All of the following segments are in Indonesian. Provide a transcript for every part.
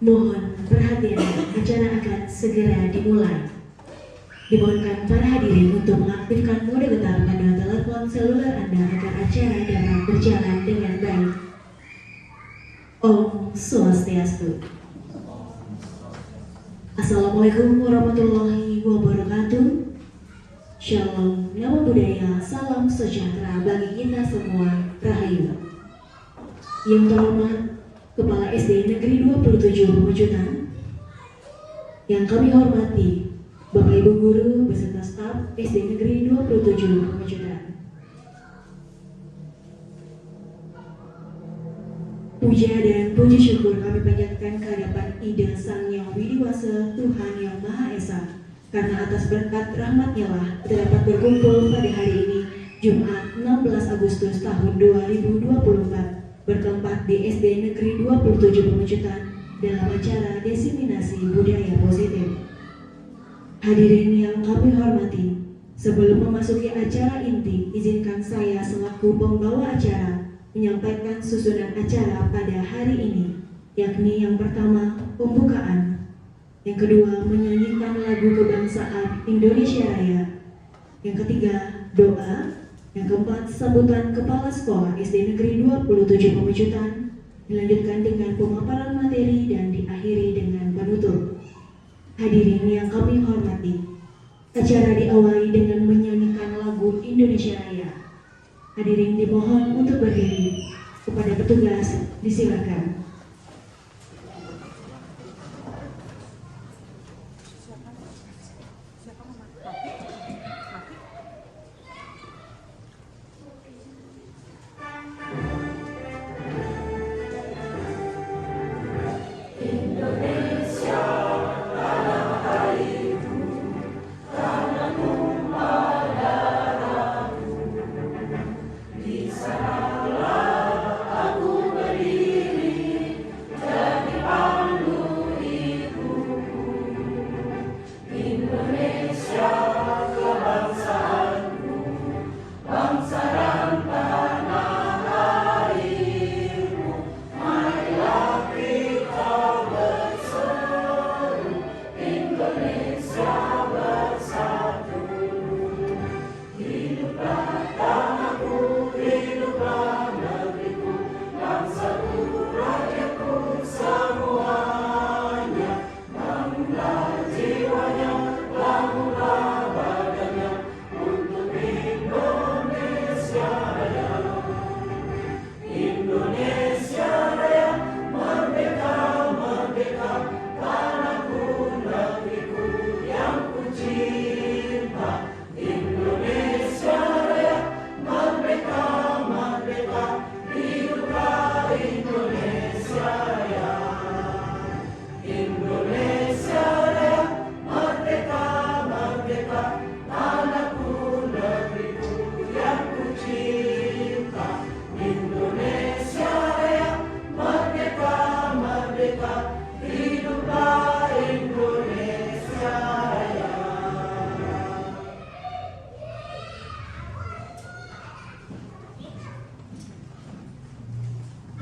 Mohon perhatian, acara akan segera dimulai. Dimohonkan para hadirin untuk mengaktifkan mode getar pada telepon seluler Anda agar acara dapat berjalan dengan baik. Om Swastiastu. Assalamualaikum warahmatullahi wabarakatuh. Shalom, namo buddhaya, salam sejahtera bagi kita semua, Rahayu. Yang terhormat Kepala SD Negeri 27 Pemecutan, yang kami hormati Bapak Ibu Guru beserta staf SD Negeri 27 Pemecutan. Puja dan puji syukur kami panjatkan ke hadapan Ida Sang Yang Widiwasa Tuhan Yang Maha Esa, karena atas berkat rahmat-Nya lah kita dapat berkumpul pada hari ini Jumat 16 Agustus tahun 2024 bertempat di SD Negeri 27 Pemecutan dalam acara diseminasi budaya positif. Hadirin yang kami hormati, sebelum memasuki acara inti, izinkan saya selaku pembawa acara menyampaikan susunan acara pada hari ini, yakni yang pertama pembukaan, yang kedua menyanyikan lagu kebangsaan Indonesia Raya, yang ketiga doa, yang keempat sambutan Kepala Sekolah SD Negeri 27 Pemecutan, dilanjutkan dengan pemaparan materi dan diakhiri dengan penutup. Hadirin yang kami hormati, acara diawali dengan menyanyikan lagu Indonesia Raya. Hadirin dimohon untuk berdiri. Kepada petugas disilakan.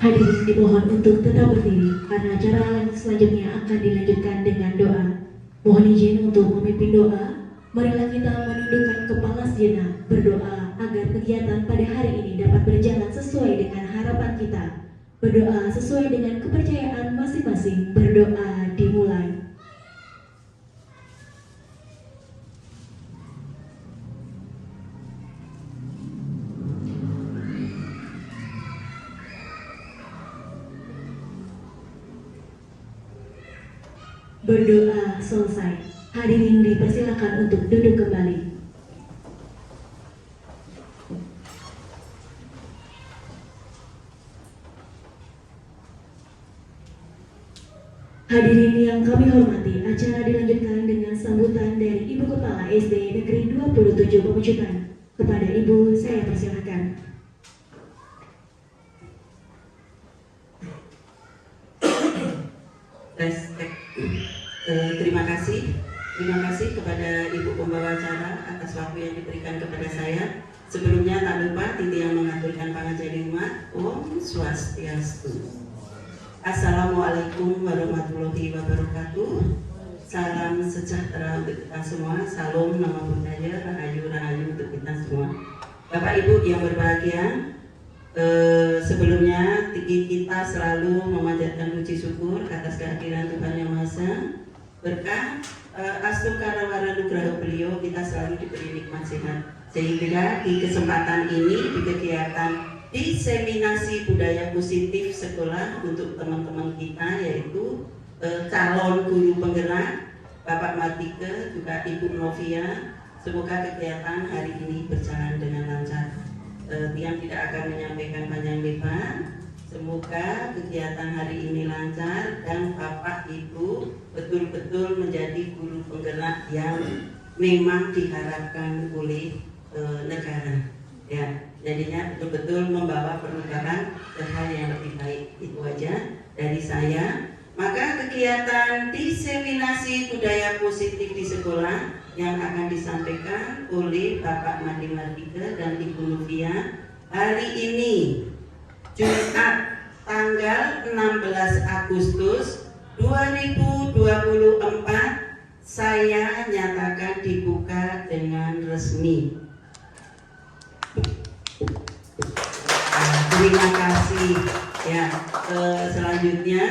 Hadirin dimohon untuk tetap berdiri karena acara selanjutnya akan dilanjutkan dengan doa. Mohon izin untuk memimpin doa. Marilah kita menundukkan kepala sejenak, berdoa agar kegiatan pada hari ini dapat berjalan sesuai dengan harapan kita. Berdoa sesuai dengan kepercayaan masing-masing. Berdoa dimulai. Berdoa selesai. Hadirin dipersilakan untuk duduk kembali. Hadirin yang kami hormati, acara dilanjutkan dengan sambutan dari Ibu Kepala SD Negeri 27 Pemecutan. Kepada Ibu, saya persilakan. Terima kasih kepada Ibu Pembawa Acara atas waktu yang diberikan kepada saya. Sebelumnya tak lupa Titi yang mengaturkan pangajian umat. Om Swastiastu. Assalamualaikum warahmatullahi wabarakatuh. Salam sejahtera untuk kita semua. Salam nama budaya, rahayu untuk kita semua. Bapak Ibu yang berbahagia, sebelumnya kita selalu memanjatkan puji syukur atas kehadiran Tuhan Yang Maha Esa. Berkah Astukara Waranugraha beliau kita selalu diberi nikmat sehat. Sehingga di kesempatan ini, di kegiatan diseminasi budaya positif sekolah untuk teman-teman kita, yaitu calon guru penggerak Bapak Matike, juga Ibu Novia, semoga kegiatan hari ini berjalan dengan lancar. Tiang tidak akan menyampaikan panjang lebar. Semoga kegiatan hari ini lancar dan Bapak Ibu betul-betul menjadi guru penggerak yang memang diharapkan oleh negara. Ya, jadinya betul-betul membawa perubahan ke hal yang lebih baik. Itu aja dari saya. Maka kegiatan diseminasi budaya positif di sekolah yang akan disampaikan oleh Bapak Madi Mardika dan Ibu Novia hari ini Jumat tanggal 16 Agustus 2024 saya nyatakan dibuka dengan resmi. Terima kasih. Ya, selanjutnya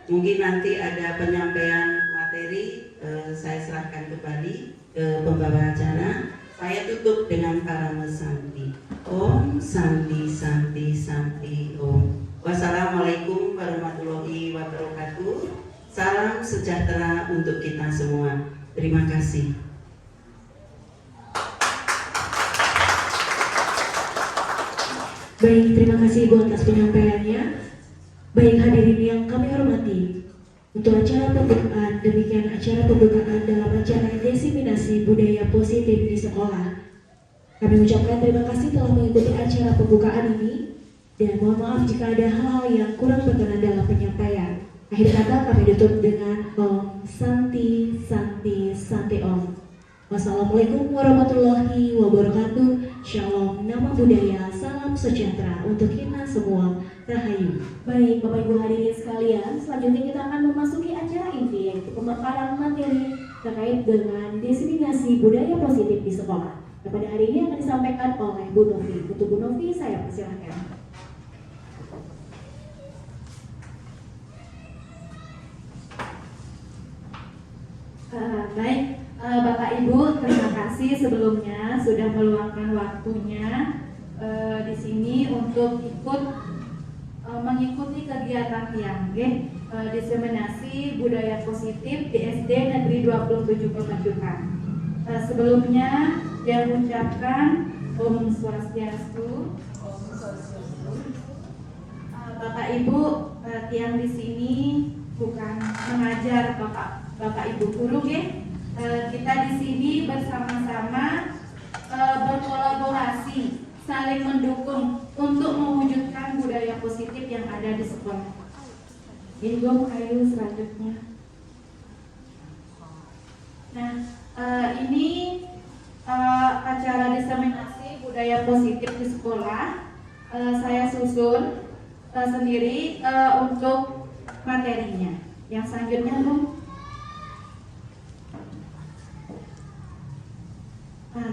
mungkin nanti ada penyampaian materi, saya serahkan kembali ke pembawa acara. Saya tutup dengan Parama Santi. Om Santi Santi Santi Om. Wassalamualaikum warahmatullahi wabarakatuh. Salam sejahtera untuk kita semua. Terima kasih. Baik, terima kasih Ibu atas penyampaiannya. Baik hadirin yang kami hormati, untuk acara pembukaan, demikian acara pembukaan dalam acara diseminasi budaya positif di sekolah. Kami ucapkan terima kasih telah mengikuti acara pembukaan ini, dan mohon maaf jika ada hal-hal yang kurang berkenan dalam penyampaian. Akhir kata kami tutup dengan Om Santi Santi Santi Om. Wassalamualaikum warahmatullahi wabarakatuh. Shalom, nama budaya, salam sejahtera untuk kita semua. Rahayu. Baik, Bapak Ibu hadirin sekalian, selanjutnya kita akan memasuki acara inti, yaitu pemaparan materi terkait dengan diseminasi budaya positif di sekolah. Dan pada hari ini akan disampaikan oleh Bu Novi. Untuk Bu Novi, saya persilahkan. Baik, Bapak Ibu, terima kasih sebelumnya sudah meluangkan waktunya di sini untuk ikut mengikuti kegiatan yang diseminasi budaya positif di SD Negeri 27 Pemajukan. Sebelumnya dia mengucapkan Om Swastiastu. Bapak Ibu, yang di sini bukan mengajar Bapak Ibu guru, kita di sini bersama-sama berkolaborasi, saling mendukung untuk mewujudkan budaya positif yang ada di sekolah. Ini ayo selanjutnya. Nah, ini acara diseminasi budaya positif di sekolah. Saya susun sendiri untuk materinya. Yang selanjutnya, Bu.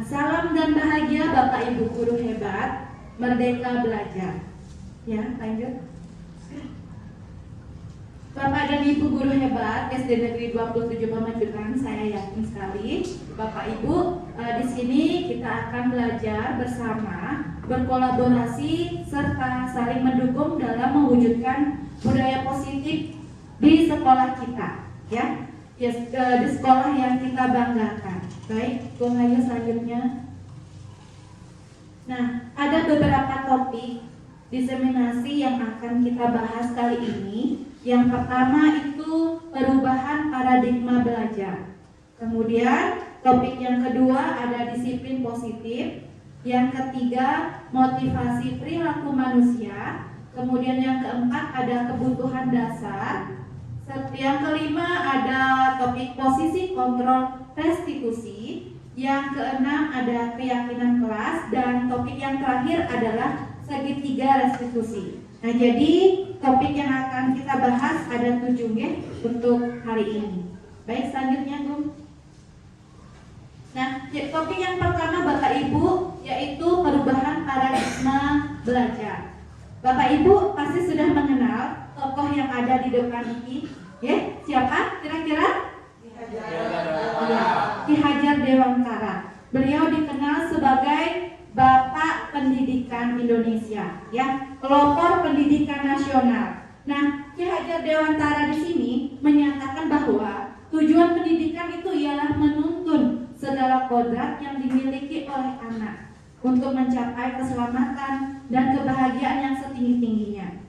Salam dan bahagia Bapak Ibu guru hebat, merdeka belajar. Ya, lanjut. Bapak dan Ibu guru hebat SD Negeri 27 Pemajukan, saya yakin sekali Bapak Ibu di sini kita akan belajar bersama, berkolaborasi serta saling mendukung dalam mewujudkan budaya positif di sekolah kita, ya. Yes, di sekolah yang kita banggakan. Baik, Ayo selanjutnya. Nah, ada beberapa topik diseminasi yang akan kita bahas kali ini. Yang pertama itu perubahan paradigma belajar. Kemudian topik yang kedua ada disiplin positif. Yang ketiga motivasi perilaku manusia. Kemudian yang keempat ada kebutuhan dasar. Yang kelima ada topik posisi kontrol restitusi. Yang keenam ada keyakinan kelas. Dan topik yang terakhir adalah segitiga restitusi. Nah, jadi topik yang akan kita bahas ada 7 ya untuk hari ini. Baik, selanjutnya Gung. Nah, topik yang pertama Bapak Ibu yaitu perubahan paradigma belajar. Bapak Ibu pasti sudah mengenal tokoh yang ada di depan ini, ya? Siapa? Kira-kira? Ki Hajar Dewantara. Beliau dikenal sebagai Bapak Pendidikan Indonesia, ya, pelopor pendidikan nasional. Nah, Ki Hajar Dewantara di sini menyatakan bahwa tujuan pendidikan itu ialah menuntun segala kodrat yang dimiliki oleh anak untuk mencapai keselamatan dan kebahagiaan yang setinggi-tingginya,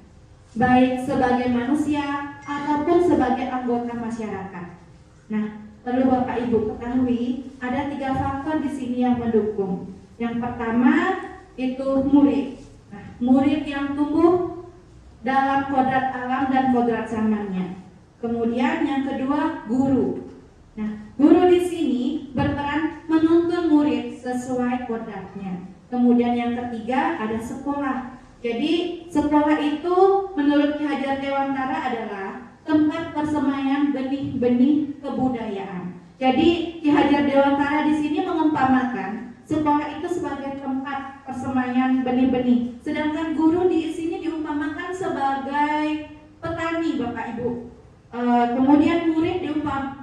baik sebagai manusia ataupun sebagai anggota masyarakat. Nah, perlu Bapak Ibu ketahui ada 3 faktor di sini yang mendukung. Yang pertama itu murid. Nah, murid yang tumbuh dalam kodrat alam dan kodrat zamannya. Kemudian yang kedua guru. Nah, guru di sini berperan menuntun murid sesuai kodratnya. Kemudian yang ketiga ada sekolah. Jadi sekolah itu menurut Ki Hajar Dewantara adalah tempat persemaian benih-benih kebudayaan. Jadi Ki Hajar Dewantara di sini mengumpamakan sekolah itu sebagai tempat persemaian benih-benih, sedangkan guru di sini diumpamakan sebagai petani, Bapak Ibu. Kemudian murid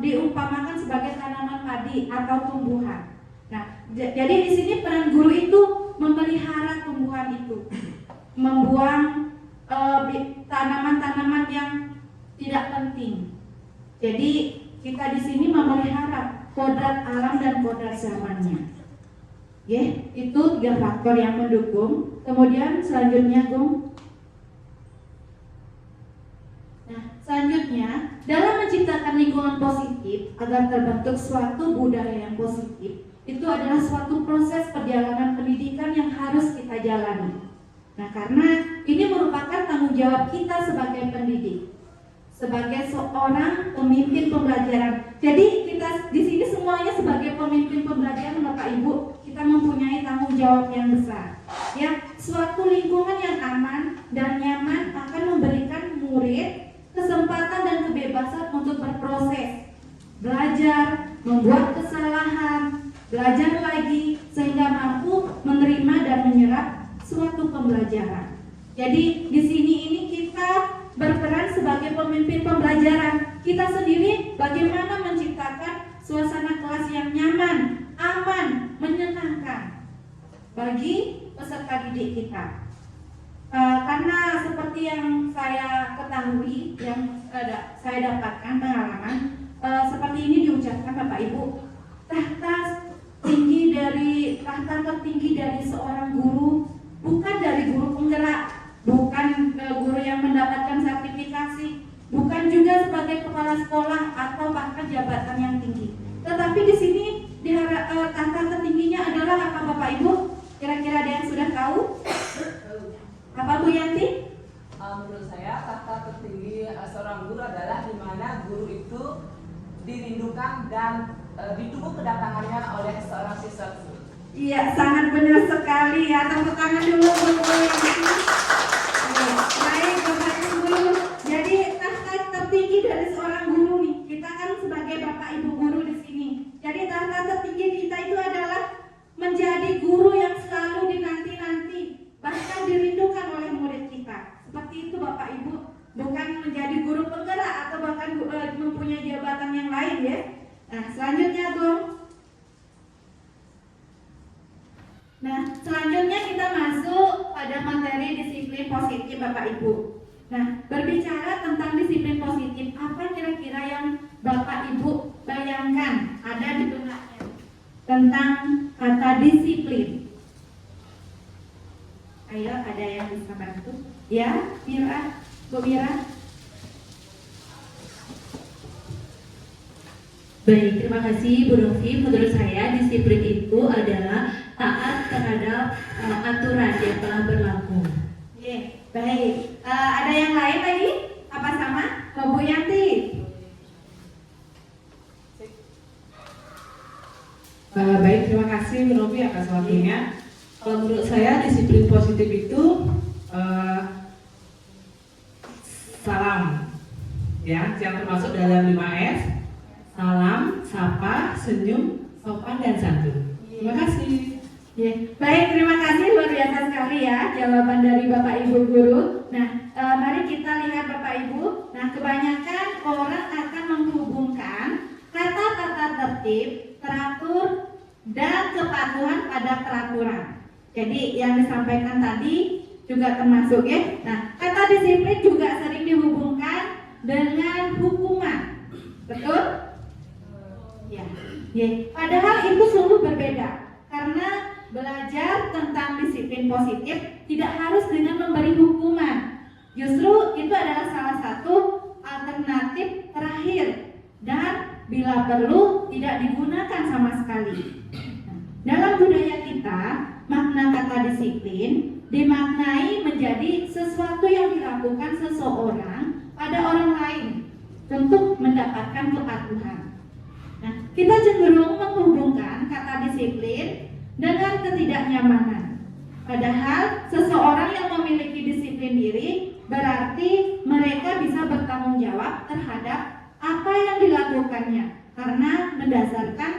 diumpamakan sebagai tanaman padi atau tumbuhan. Nah, jadi di sini peran guru itu memelihara tumbuhan itu, membuang tanaman-tanaman yang tidak penting. Jadi kita di sini memelihara kodrat alam dan kodrat zamannya. Itu 3 faktor yang mendukung. Kemudian selanjutnya, Gung. Nah, selanjutnya dalam menciptakan lingkungan positif agar terbentuk suatu budaya yang positif, itu adalah suatu proses perjalanan pendidikan yang harus kita jalani. Nah, karena ini merupakan tanggung jawab kita sebagai pendidik, sebagai seorang pemimpin pembelajaran. Jadi kita di sini semuanya sebagai pemimpin pembelajaran, Bapak Ibu, kita mempunyai tanggung jawab yang besar. Ya, suatu lingkungan yang aman dan nyaman akan memberikan murid kesempatan dan kebebasan untuk berproses, belajar, membuat kesalahan, belajar lagi sehingga mampu menerima dan menyerap suatu pembelajaran. Jadi di sini ini kita berperan sebagai pemimpin pembelajaran. Kita sendiri bagaimana menciptakan suasana kelas yang nyaman, aman, menyenangkan bagi peserta didik kita. Karena seperti yang saya ketahui, yang saya dapatkan pengalaman, seperti ini diucapkan Bapak Ibu, tahta tertinggi dari seorang guru bukan dari guru penggerak, bukan guru yang mendapatkan sertifikasi, bukan juga sebagai kepala sekolah atau bahkan jabatan yang tinggi. Tetapi di sini tahta tertingginya adalah apa, Bapak Ibu? Kira-kira ada yang sudah tahu? Apa Bu Yanti? Menurut saya tahta tertinggi seorang guru adalah di mana guru itu dirindukan dan ditunggu kedatangannya oleh seorang siswa. Iya, sangat benar sekali ya. Tepuk tangan dulu Bu Yanti. Baik, Bapak Ibu guru. Jadi tahta tertinggi dari seorang guru nih. Kita kan sebagai Bapak Ibu guru di sini. Jadi tahta tertinggi kita itu adalah menjadi guru yang selalu dinanti-nanti, bahkan dirindukan oleh murid kita. Seperti itu Bapak Ibu, bukan menjadi guru penggerak atau bahkan mempunyai jabatan yang lain ya. Nah, selanjutnya Bung. Nah, selanjutnya kita masuk pada materi disiplin positif Bapak Ibu. Nah, berbicara tentang disiplin positif, apa kira-kira yang Bapak Ibu bayangkan ada di benaknya tentang kata disiplin? Ayo, ada yang bisa bantu? Ya, Mira, Bu Mira. Baik, terima kasih Bu Novi. Menurut saya disiplin itu adalah taat terhadap aturan yang telah berlaku. Baik. Ada yang lain lagi? Apa sama? Bu Yanti. Baik, terima kasih Bu Novi atas waktunya. Kalau menurut saya disiplin positif itu salam. Ya, yang termasuk dalam 5S. Salam, sapa, senyum, sopan dan santun. Terima kasih. Ya, baik, terima kasih, luar biasa sekali ya jawaban dari Bapak Ibu guru. Nah, mari kita lihat Bapak Ibu. Nah, kebanyakan orang akan menghubungkan kata-kata tertib, teratur, dan kepatuhan pada peraturan. Jadi yang disampaikan tadi juga termasuk ya. Nah, kata disiplin juga sering dihubungkan dengan hukuman. Betul? Ya. Padahal itu sungguh berbeda. Karena belajar tentang disiplin positif tidak harus dengan memberi hukuman. Justru itu adalah salah satu alternatif terakhir dan bila perlu tidak digunakan sama sekali. Dalam budaya kita, makna kata disiplin dimaknai menjadi sesuatu yang dilakukan seseorang pada orang lain untuk mendapatkan kepatuhan. Nah, kita cenderung menghubungkan kata disiplin dengan ketidaknyamanan. Padahal seseorang yang memiliki disiplin diri berarti mereka bisa bertanggung jawab terhadap apa yang dilakukannya karena mendasarkan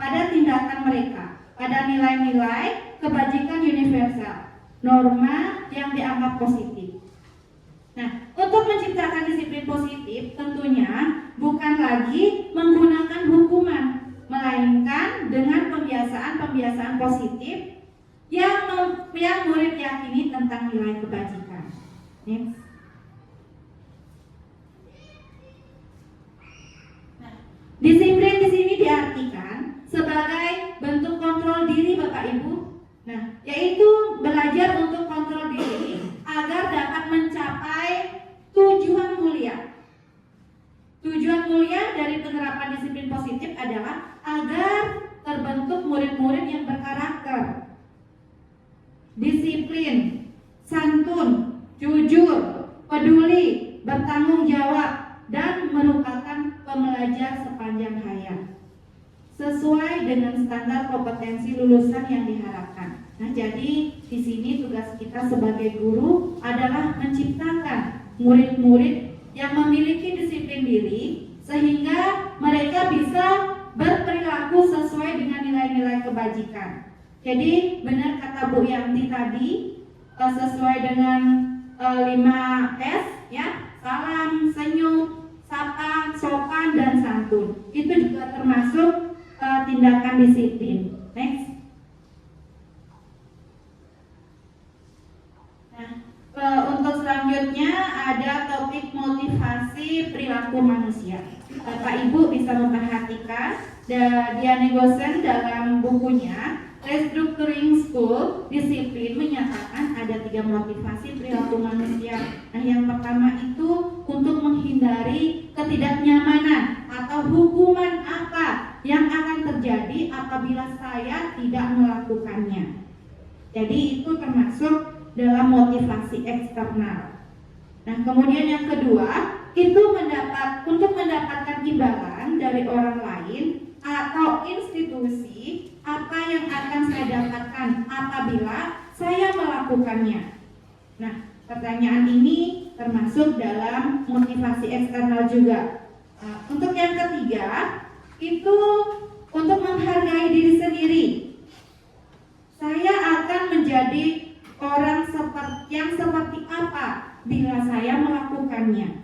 pada tindakan mereka, pada nilai-nilai kebajikan universal, norma yang dianggap positif. Nah, untuk menciptakan disiplin positif tentunya bukan lagi menggunakan hukuman, melainkan dengan pembiasaan-pembiasaan positif yang murid yakini tentang nilai kebajikan. Next. Nah, disiplin di sini diartikan sebagai bentuk kontrol diri Bapak Ibu. Nah, yaitu belajar untuk kontrol diri agar dapat mencapai tujuan mulia. Tujuan mulia dari penerapan disiplin positif adalah agar terbentuk murid-murid yang berkarakter, disiplin, santun, jujur, peduli, bertanggung jawab, dan merupakan pembelajar sepanjang hayat sesuai dengan standar kompetensi lulusan yang diharapkan. Nah, jadi di sini tugas kita sebagai guru adalah menciptakan murid-murid yang memiliki disiplin diri sehingga mereka bisa berperilaku sesuai dengan nilai-nilai kebajikan. Jadi benar kata Bu Yanti tadi, sesuai dengan 5S ya, salam, senyum, sapa, sopan, dan santun. Itu juga termasuk tindakan disiplin. Next. Untuk selanjutnya ada topik motivasi perilaku manusia. Bapak Ibu bisa memperhatikan Diane Gosen dalam bukunya Restructuring School Disiplin menyatakan ada 3 motivasi perilaku manusia. Nah, yang pertama itu untuk menghindari ketidaknyamanan atau hukuman apa yang akan terjadi apabila saya tidak melakukannya. Jadi itu termasuk dalam motivasi eksternal. Nah, kemudian yang kedua itu untuk mendapatkan imbalan dari orang lain atau institusi apa yang akan saya dapatkan apabila saya melakukannya. Nah, pertanyaan ini termasuk dalam motivasi eksternal juga. Untuk yang ketiga itu untuk menghargai diri sendiri. Saya akan menjadi orang yang seperti apa bila saya melakukannya.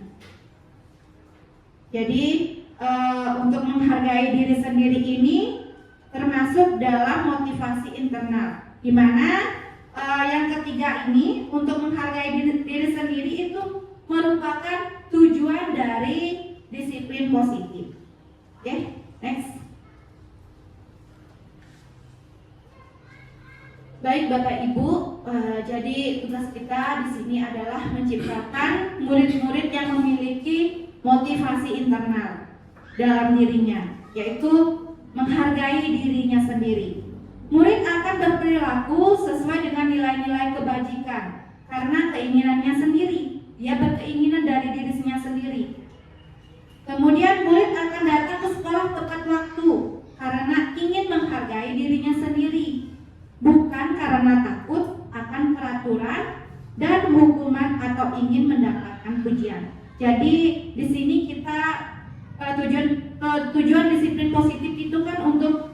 Jadi untuk menghargai diri sendiri ini termasuk dalam motivasi internal, di mana yang ketiga ini untuk menghargai diri sendiri itu merupakan tujuan dari disiplin positif. Oke, next. Baik Bapak Ibu, jadi tugas kita di sini adalah menciptakan murid-murid yang memiliki motivasi internal dalam dirinya, yaitu menghargai dirinya sendiri. Murid akan berperilaku sesuai dengan nilai-nilai kebajikan karena keinginannya sendiri. Dia berkeinginan dari dirinya sendiri. Kemudian murid akan datang ke sekolah tepat waktu karena ingin menghargai dirinya sendiri, bukan karena takut akan peraturan dan hukuman atau ingin mendapatkan pujian. Jadi di sini kita tujuan disiplin positif itu kan untuk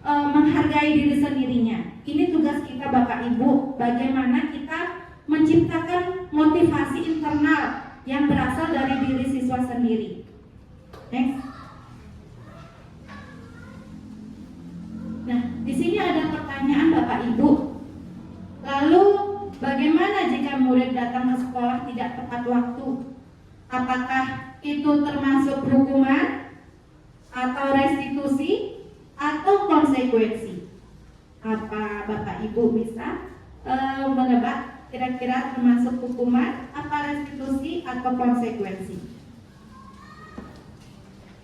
menghargai diri sendirinya. Ini tugas kita Bapak Ibu, bagaimana kita menciptakan motivasi internal yang berasal dari diri siswa sendiri. Next. Nah, di sini ada pertanyaan Bapak Ibu. Lalu bagaimana jika murid datang ke sekolah tidak tepat waktu? Apakah itu termasuk hukuman atau restitusi atau konsekuensi? Apa Bapak Ibu bisa menebak kira-kira termasuk hukuman, apa restitusi atau konsekuensi?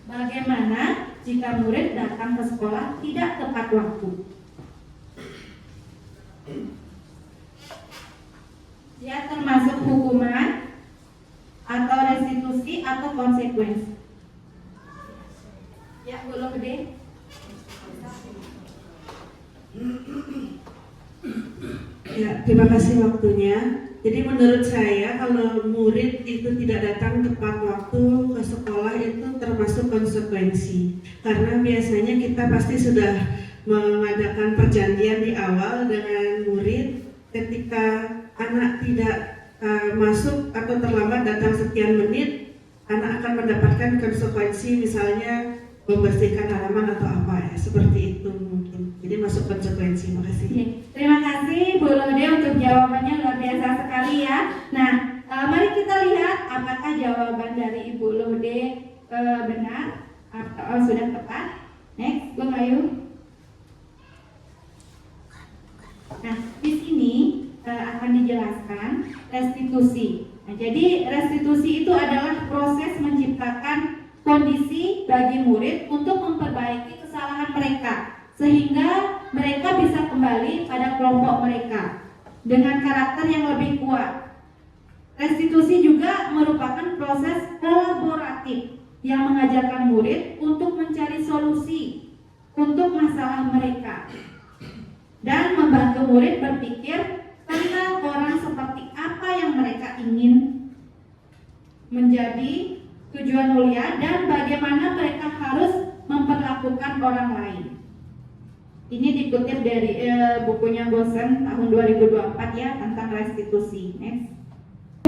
Bagaimana jika murid datang ke sekolah tidak tepat waktu? Ya, termasuk hukuman atau restitusi atau konsekuensi? Ya, belum gede. Ya, terima kasih waktunya. Jadi menurut saya kalau murid itu tidak datang tepat waktu ke sekolah itu termasuk konsekuensi. Karena biasanya kita pasti sudah mengadakan perjanjian di awal dengan murid, ketika anak tidak masuk atau terlambat datang sekian menit, anak akan mendapatkan konsekuensi, misalnya membersihkan halaman atau apa ya, seperti itu mungkin. Jadi masuk konsekuensi. Makasih. Terima kasih Bu Lode untuk jawabannya, luar biasa sekali ya. Nah, mari kita lihat apakah jawaban dari Ibu Lode benar atau sudah tepat. Next, Bung Ayu. Nah, di sini akan dijelaskan restitusi. Nah, jadi restitusi itu adalah proses menciptakan kondisi bagi murid untuk memperbaiki kesalahan mereka sehingga mereka bisa kembali pada kelompok mereka dengan karakter yang lebih kuat. Restitusi juga merupakan proses kolaboratif yang mengajarkan murid untuk mencari solusi untuk masalah mereka dan membantu murid berpikir tentang orang seperti apa yang mereka ingin menjadi tujuan mulia dan bagaimana mereka harus memperlakukan orang lain. Ini dikutip dari bukunya Gosen tahun 2024 ya, tentang restitusi. Next.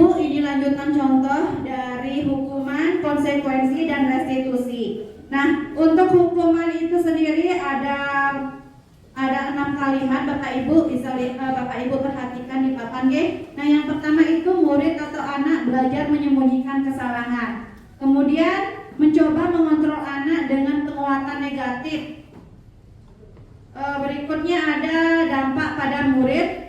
Ini lanjutan contoh dari hukuman, konsekuensi, dan restitusi. Nah, untuk hukuman itu sendiri ada 6 kalimat. Bapak Ibu bisa Bapak Ibu perhatikan di papan G. Nah, yang pertama itu murid atau anak belajar menyembunyikan kesalahan. Kemudian mencoba mengontrol anak dengan penguatan negatif. Berikutnya ada dampak pada murid.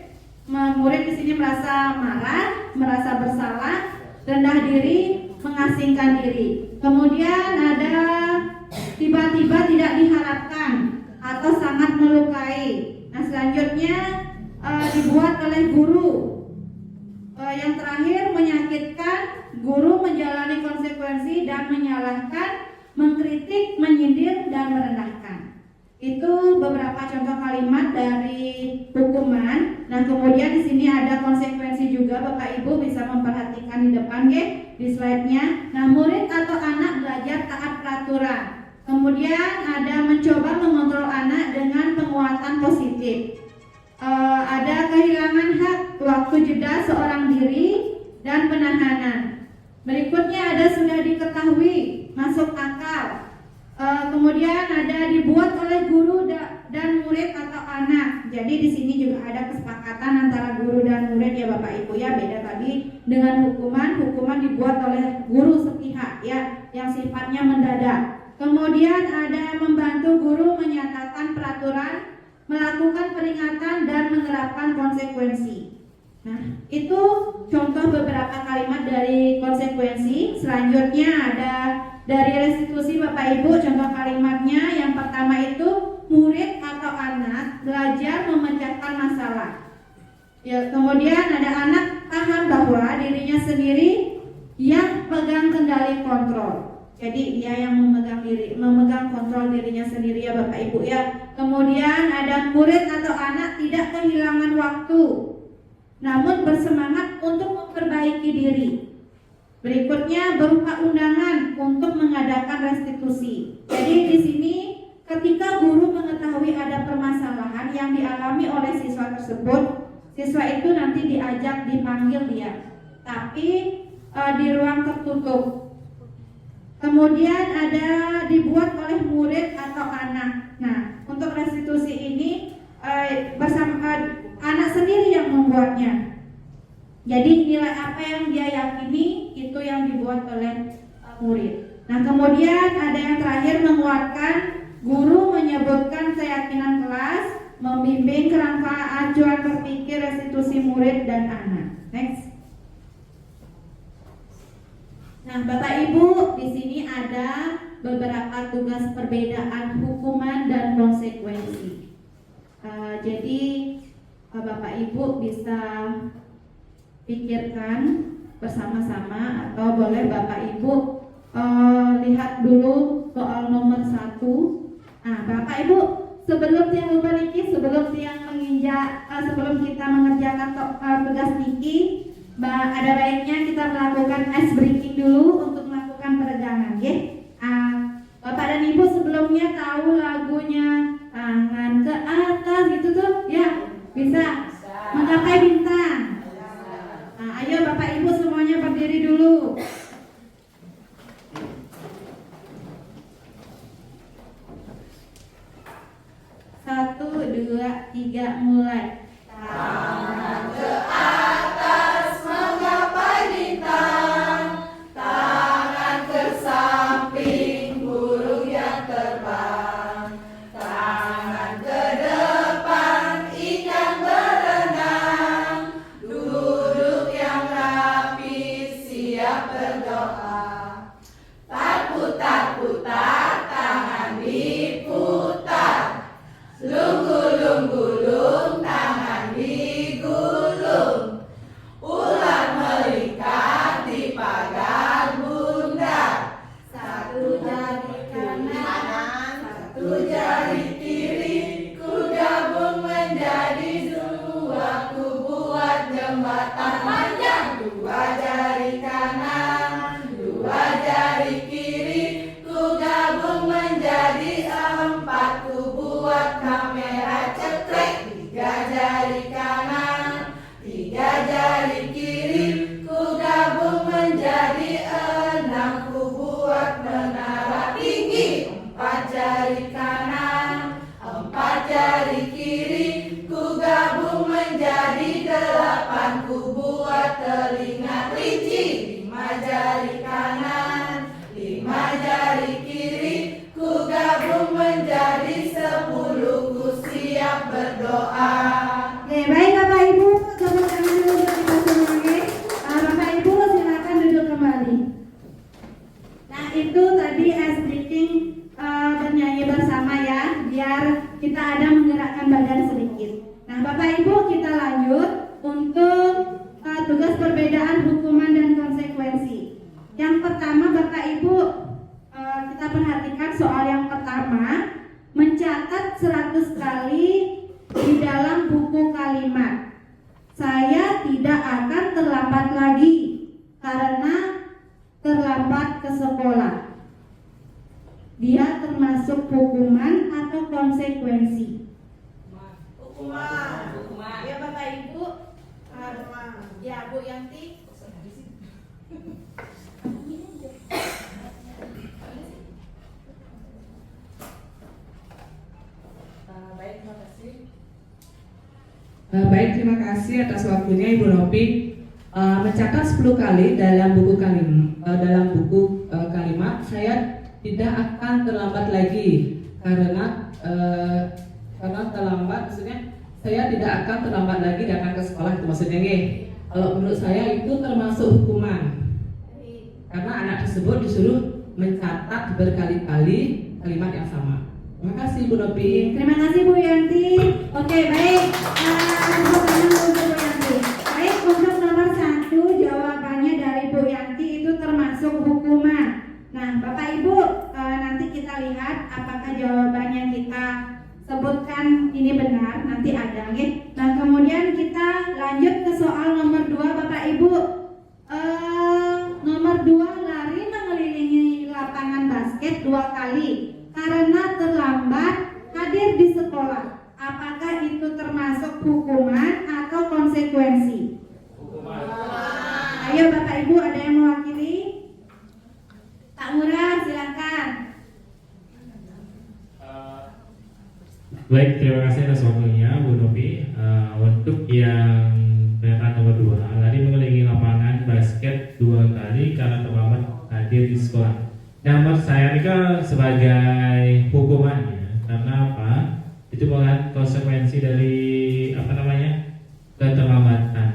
Murid di sini merasa marah, merasa bersalah, rendah diri, mengasingkan diri. Kemudian ada tiba-tiba tidak diharapkan atau sangat melukai. Nah, selanjutnya dibuat oleh guru. Yang terakhir menyakitkan, guru menjalani konsekuensi dan menyalahkan, mengkritik, menyindir, dan merendahkan. Itu beberapa contoh kalimat dari hukuman. Nah, kemudian di sini ada konsekuensi juga. Bapak Ibu bisa memperhatikan di depan di slide-nya. Nah, murid atau anak belajar taat peraturan. Kemudian ada mencoba mengontrol anak dengan penguatan positif. Ada kehilangan hak, waktu jeda seorang diri, dan penahanan. Berikutnya ada sudah diketahui, masuk akal. Kemudian ada dibuat oleh guru dan murid atau anak. Jadi di sini juga ada kesepakatan antara guru dan murid ya Bapak Ibu ya. Beda tadi dengan hukuman dibuat oleh guru sepihak ya, yang sifatnya mendadak. Kemudian ada membantu guru menyatakan peraturan, melakukan peringatan, dan menerapkan konsekuensi. Nah, itu contoh beberapa kalimat dari konsekuensi. Selanjutnya ada dari restitusi Bapak Ibu, contoh kalimatnya. Yang pertama itu murid atau anak belajar memecahkan masalah. Ya, kemudian ada anak paham bahwa dirinya sendiri yang pegang kendali kontrol. Jadi dia yang memegang kontrol dirinya sendiri ya Bapak Ibu ya. Kemudian ada murid atau anak tidak kehilangan waktu. namun bersemangat untuk memperbaiki diri. Berikutnya berupa undangan untuk mengadakan restitusi. Jadi di sini ketika guru mengetahui ada permasalahan yang dialami oleh siswa tersebut, siswa itu nanti diajak dipanggil dia, tapi di ruang tertutup. Kemudian ada dibuat oleh murid atau anak. Nah, untuk restitusi ini bersama anak sendiri yang membuatnya. Jadi nilai apa yang dia yakini itu yang dibuat oleh murid. Nah, kemudian ada yang terakhir menguatkan. Guru menyebutkan keyakinan kelas, membimbing kerangka acuan berpikir restitusi murid dan anak. Next. Nah, Bapak Ibu, di sini ada beberapa tugas perbedaan hukuman dan konsekuensi. Jadi Bapak Ibu bisa pikirkan bersama-sama, atau boleh Bapak Ibu lihat dulu soal nomor 1. Nah, Bapak Ibu, sebelum tiang lupa niki, sebelum tiang menginjak, sebelum kita mengerjakan tugas niki, ada baiknya kita melakukan ice breaking dulu untuk melakukan peregangan, ya. Bapak dan Ibu sebelumnya tahu lagunya tangan ke atas gitu tuh, ya, bisa menggapai bintang. Nah, ayo Bapak Ibu semuanya berdiri dulu. 1, 2, 3, mulai. Tangan ke atas menggapai bintang, tangan ke samping burung yang terbang, tangan ke depan ikan berenang, duduk yang rapi siap berdoa. Tak putar-putar, tangan diputar. Gulung-gulung, tangan digulung. Ular melingkar di pagar bundar. 1 jari kanan, 1 jari kiri, ku gabung menjadi 2, ku buat jembatan panjang. 2 jari kanan, 2 jari kiri, ku gabung menjadi 4, ku buat kamera cekrek. 3 jari kanan, 3 jari kiri, ku gabung menjadi 6, ku buat menara tinggi. 4 jari kanan, 4 jari kiri, ku gabung menjadi 8, ku buat telinga kelinci. 5 jari kanan, 5 jari kiri, ku gabung menjadi 10, ku siap berdoa. Oke, baik Bapak Ibu, tepuk tangan dulu untuk kita semuanya. Bapak Ibu silakan duduk kembali. Nah, itu tadi ice breaking, bernyanyi bersama ya, biar kita ada menggerakkan badan sedikit. Nah, Bapak Ibu, kita lanjut untuk tugas perbedaan hukuman dan konsekuensi. Yang pertama Bapak Ibu, kita perhatikan soal yang pertama, mencatat 100 kali di dalam buku kalimat. Saya tidak akan terlambat lagi karena terlambat ke sekolah. Dia termasuk hukuman atau konsekuensi? Hukuman. Ya Bapak Ibu, ya Bu Yanti. Baik, terima kasih atas waktunya Ibu Ropi. Mencatat 10 kali dalam buku kalimat, saya tidak akan terlambat lagi karena terlambat, maksudnya saya tidak akan terlambat lagi datang ke sekolah, itu maksudnya nggih. Kalau menurut saya itu termasuk hukuman karena anak tersebut disuruh mencatat berkali-kali kalimat yang sama. Terima kasih Bu Ropi. Terima kasih Bu Yanti. Oke, baik. Tepuk tangan untuk Bu Yanti. Baik, untuk nomor 1 jawabannya dari Bu Yanti itu termasuk hukuman. Nah, Bapak Ibu, nanti kita lihat apakah jawabannya kita sebutkan ini benar, nanti ada, gitu. Nah, kemudian kita lanjut ke soal apakah itu termasuk hukuman atau konsekuensi? Ayo Bapak Ibu, ada yang mewakili? Pak Murad, silakan. Baik, terima kasih atas waktunya Bu Novi. Untuk yang pernyataan nomor 2, lari mengelilingi lapangan basket 2 kali karena terlambat hadir di sekolah. Menurut saya ini kan sebagai hukumannya, karena apa? Itu bukan konsekuensi dari keterlambatan.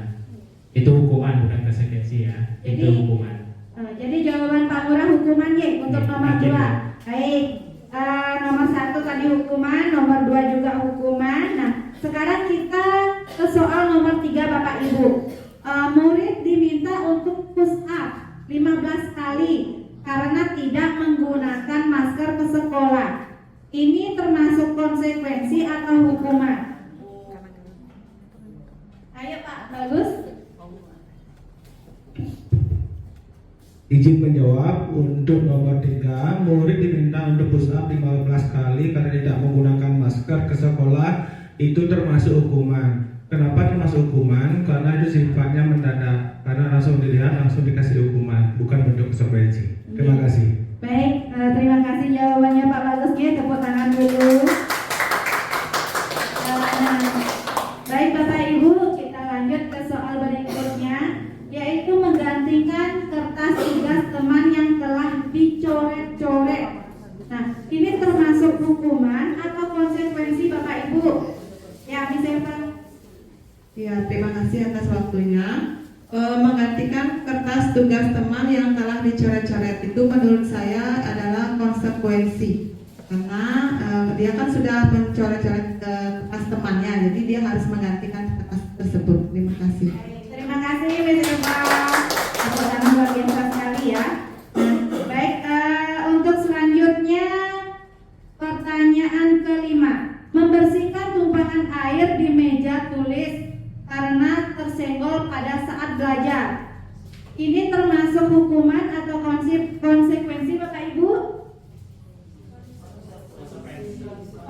Itu hukuman, bukan konsekuensi ya. Itu hukuman. Jadi jawaban Pak Murad hukuman ya untuk Ya, nomor 2. akhirnya. Baik. Nomor 1 tadi hukuman, nomor 2 juga hukuman. Nah, sekarang kita ke soal nomor 3 Bapak Ibu. Murid diminta untuk push up 15 kali karena tidak menggunakan masker ke sekolah. Ini termasuk konsekuensi atau hukuman? Ayo Pak, bagus. Izin menjawab untuk nomor 3, murid diminta untuk push up 15 kali karena tidak menggunakan masker ke sekolah. Itu termasuk hukuman. Kenapa termasuk hukuman? Karena itu sifatnya mendadak. Karena langsung dilihat, langsung dikasih hukuman, bukan bentuk konsekuensi. Terima kasih. Baik, terima kasih jawabannya Pak Bagusnya. Tepuk tangan dulu. Baik Bapak Ibu, kita lanjut ke soal berikutnya, yaitu menggantikan kertas tugas teman yang telah dicoret-coret. Nah, ini termasuk hukuman atau konsekuensi Bapak Ibu? Ya, bisa Pak. Ya, terima kasih atas waktunya. Menggantikan kertas tugas teman yang telah dicoret-coret itu menurut saya adalah konsekuensi, karena dia kan sudah mencoret-coret kertas temannya, jadi dia harus menggantikan kertas tersebut. Terima kasih. Terima kasih Miss Eva. Tepuk tangan luar biasa sekali ya. Nah, baik, untuk selanjutnya pertanyaan kelima, membersihkan tumpahan air di meja tulis karena tersenggol pada saat belajar. Ini termasuk hukuman atau konsekuensi Bapak Ibu?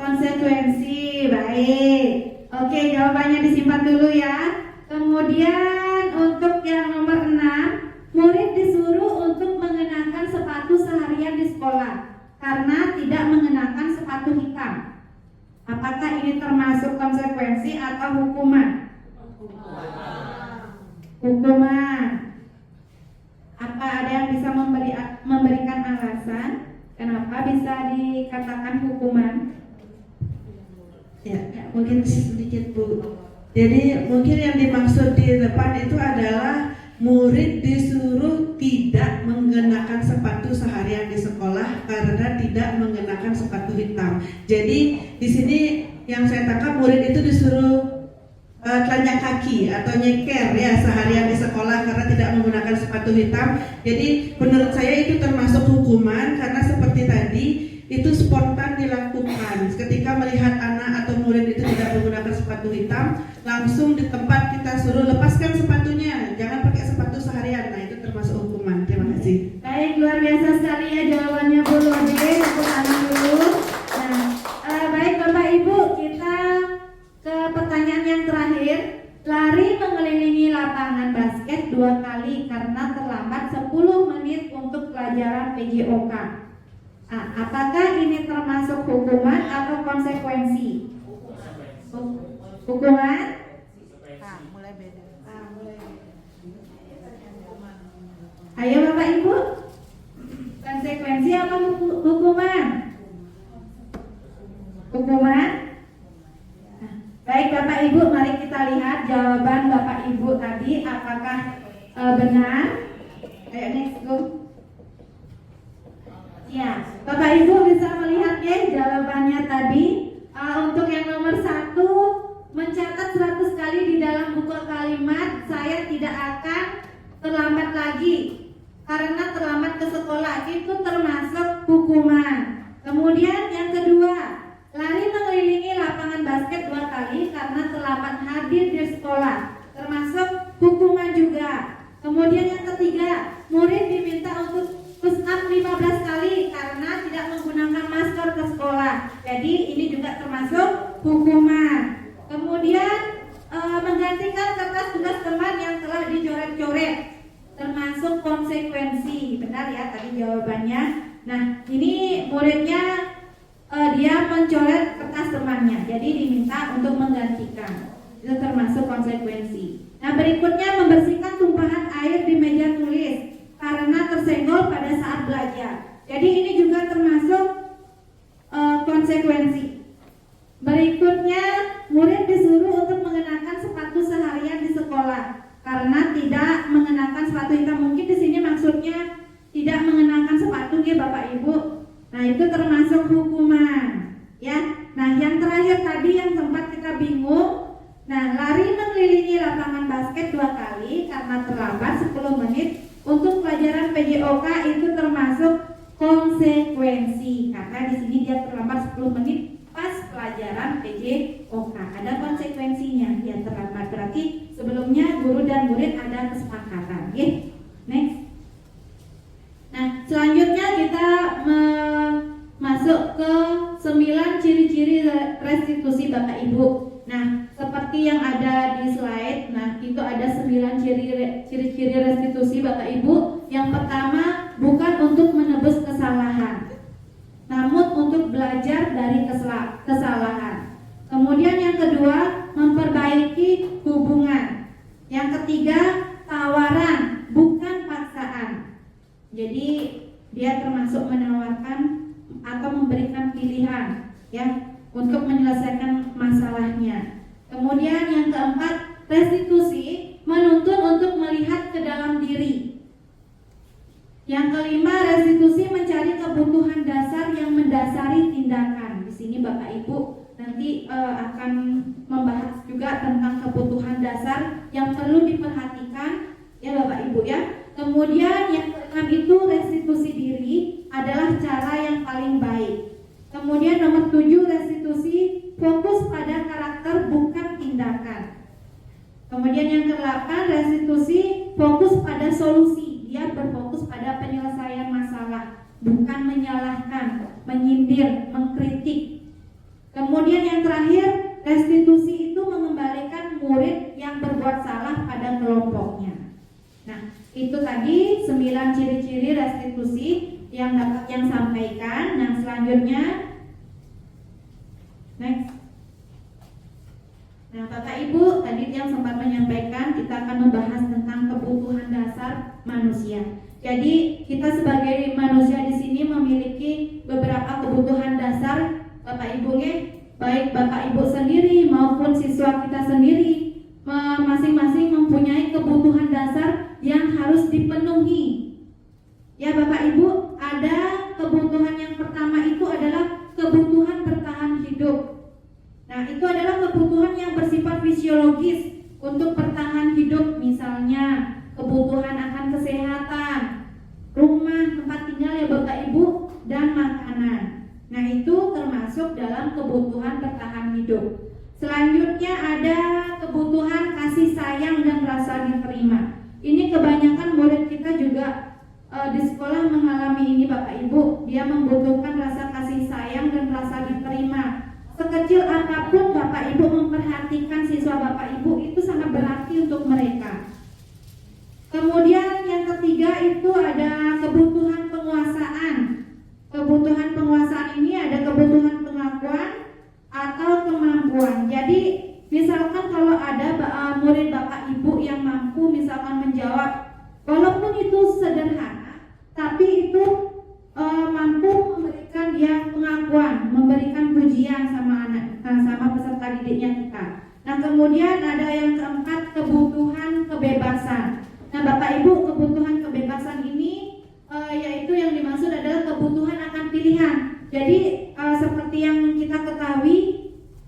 Konsekuensi, baik. Oke, jawabannya disimpan dulu ya. Kemudian untuk yang nomor 6, murid disuruh untuk mengenakan sepatu seharian di sekolah karena tidak mengenakan sepatu hitam. Apakah ini termasuk konsekuensi atau hukuman? Hukuman. Apa ada yang bisa memberikan alasan kenapa bisa dikatakan hukuman? Ya, mungkin sedikit Bu. Jadi mungkin yang dimaksud di depan itu adalah murid disuruh tidak mengenakan sepatu seharian di sekolah karena tidak mengenakan sepatu hitam. Jadi di sini yang saya tangkap murid itu disuruh telanjang kaki atau nyeker ya seharian di sekolah karena tidak menggunakan sepatu hitam. Jadi menurut saya itu termasuk hukuman karena seperti tadi itu spontan dilakukan. Ketika melihat anak atau murid itu tidak menggunakan sepatu hitam, langsung di tempat kita suruh lepaskan sepatunya, jangan pakai sepatu seharian. Nah, itu termasuk hukuman. Terima kasih. Baik, luar biasa sekali ya jawabannya Bu Lode. Tepuk tangan dulu. Nah, baik Bapak Ibu, kita ke pertanyaan yang terakhir. Lari mengelilingi lapangan basket 2 kali karena terlambat 10 menit untuk pelajaran PJOK. Apakah ini termasuk hukuman atau konsekuensi? Hukuman? Mulai beda. Ayo Bapak Ibu, konsekuensi apa hukuman? Hukuman? Baik Bapak Ibu, mari kita lihat jawaban Bapak Ibu tadi apakah benar. Ayo next go. Ya, Bapak Ibu bisa melihat ya jawabannya tadi. Untuk yang nomor 1, mencatat 100 kali di dalam buku kalimat saya tidak akan terlambat lagi karena terlambat ke sekolah, itu termasuk hukuman. Kemudian yang kedua, lari mengelilingi lapangan basket 2 kali karena terlambat hadir di sekolah, termasuk hukuman juga. Kemudian yang ketiga, murid diminta untuk push up 15 kali karena tidak menggunakan masker ke sekolah. Jadi ini juga termasuk hukuman. konsekuensi. Benar ya tadi jawabannya. Nah, ini muridnya dia mencoret kertas temannya, jadi diminta untuk menggantikan. Itu termasuk konsekuensi. Nah, berikutnya membersihkan tumpahan air di meja tulis karena tersenggol pada saat belajar. Jadi ini juga termasuk konsekuensi. Berikutnya, murid disuruh untuk mengenakan sepatu seharian di sekolah karena tidak mengenakan sepatu hitam. Mungkin di sini maksudnya tidak mengenakan sepatu ya Bapak Ibu. Nah, itu termasuk hukuman ya. Nah, yang terakhir tadi yang sempat kita bingung. Nah, lari mengelilingi lapangan basket 2 kali karena terlambat 10 menit untuk pelajaran PJOK itu termasuk konsekuensi karena di sini dia terlambat 10 menit pas pelajaran PJOK. Ada konsekuensinya dia terlambat, berarti sebelumnya guru dan murid ada kesepakatan. Next. Nah, selanjutnya kita masuk ke 9 ciri-ciri restitusi Bapak Ibu. Nah, seperti yang ada di slide, nah itu ada 9 ciri-ciri restitusi Bapak Ibu. Yang pertama, bukan untuk menebus kesalahan, namun untuk belajar dari kesalahan. Kemudian yang kedua, memperbaiki hubungan. Yang ketiga, tawaran, bukan paksaan. Jadi dia termasuk menawarkan atau memberikan pilihan ya untuk menyelesaikan masalahnya. Kemudian yang keempat, restitusi menuntun untuk melihat ke dalam diri. Yang kelima, restitusi mencari kebutuhan dasar yang mendasari tindakan. Di sini Bapak Ibu nanti akan membahas juga tentang kebutuhan dasar yang perlu diperhatikan ya Bapak Ibu ya. Kemudian yang keenam itu restitusi diri adalah cara yang paling baik. Kemudian nomor 7, restitusi fokus pada karakter bukan tindakan. Kemudian yang ke-8, restitusi fokus pada solusi. Dia berfokus pada penyelesaian masalah, bukan menyalahkan, menyindir, mengkritik. Kemudian yang terakhir, restitusi itu mengembalikan murid yang berbuat salah pada kelompoknya. Nah, itu tadi 9 ciri-ciri restitusi yang dapat yang sampaikan. Nah, selanjutnya next. Nah, Bapak Ibu tadi yang sempat menyampaikan kita akan membahas tentang kebutuhan dasar manusia. Jadi kita sebagai manusia di sini memiliki beberapa kebutuhan dasar Bapak Ibu ya. Baik Bapak Ibu sendiri maupun siswa kita sendiri masing-masing mempunyai kebutuhan dasar yang harus dipenuhi. Ya Bapak Ibu, ada kebutuhan yang pertama itu adalah kebutuhan bertahan hidup. Nah, itu adalah kebutuhan yang bersifat fisiologis untuk bertahan hidup, misalnya kebutuhan akan kesehatan, rumah, tempat tinggal ya Bapak Ibu, dan makanan. Nah, itu termasuk dalam kebutuhan bertahan hidup. Selanjutnya ada kebutuhan kasih sayang dan rasa diterima. Ini kebanyakan murid kita juga di sekolah mengalami ini Bapak Ibu. Dia membutuhkan rasa kasih sayang dan rasa diterima. Sekecil apapun Bapak Ibu memperhatikan siswa Bapak Ibu itu sangat berarti untuk mereka. Kemudian yang ketiga itu ada kebutuhan penguasaan. Kebutuhan penguasaan ini ada kebutuhan pengakuan atau kemampuan. Jadi misalkan kalau ada murid Bapak Ibu yang mampu misalkan menjawab, walaupun itu sederhana, tapi itu mampu memberikan dia pengakuan, memberikan pujian sama peserta didiknya kita. Nah, kemudian ada yang keempat, kebutuhan kebebasan. Nah, Bapak Ibu, kebutuhan kebebasan ini yaitu yang dimaksud adalah kebutuhan akan pilihan. Jadi seperti yang kita ketahui,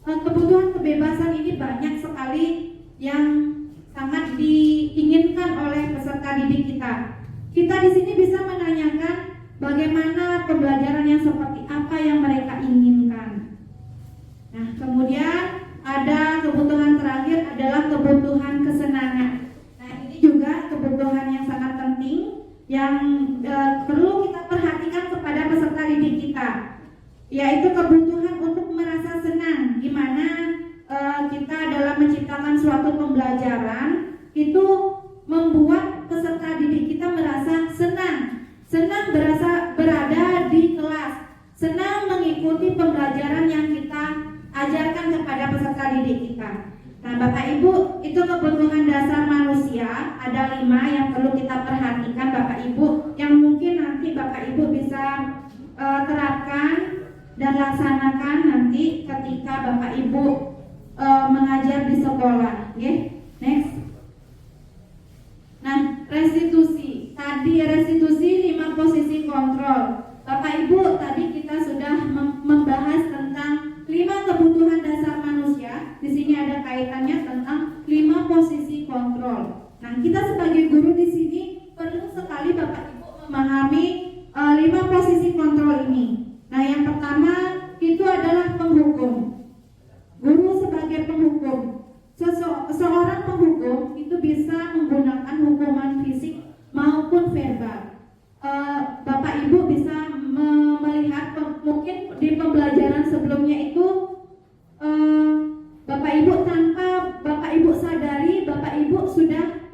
kebutuhan kebebasan ini banyak sekali yang sangat diinginkan oleh peserta didik kita. Kita di sini bisa menanyakan bagaimana pembelajaran yang seperti apa yang mereka inginkan. Nah, kemudian ada kebutuhan terakhir adalah kebutuhan kesenangan. Nah, ini juga kebutuhan yang sangat penting yang perlu kita perhatikan kepada peserta didik kita, yaitu kebutuhan untuk merasa senang, di mana kita dalam menciptakan suatu pembelajaran itu membuat peserta didik kita merasa senang pembelajaran yang kita ajarkan kepada peserta didik kita. Nah, Bapak Ibu, itu kebutuhan dasar manusia ada 5 yang perlu kita perhatikan Bapak Ibu, yang mungkin nanti Bapak Ibu bisa terapkan dan laksanakan nanti ketika Bapak Ibu mengajar di sekolah. Next. Nah, restitusi. Tadi restitusi 5 posisi kontrol. Bapak Ibu, tadi kita sudah membahas tentang 5 kebutuhan dasar manusia. Di sini ada kaitannya tentang 5 posisi kontrol. Nah, kita sebagai guru di sini perlu sekali Bapak Ibu memahami 5 posisi kontrol ini. Nah, yang pertama itu adalah penghukum. Guru sebagai penghukum. Seorang penghukum itu bisa menggunakan hukuman fisik maupun verbal. Bapak Ibu bisa melihat mungkin di pembelajaran sebelumnya itu Bapak Ibu tanpa Bapak Ibu sadari, Bapak Ibu sudah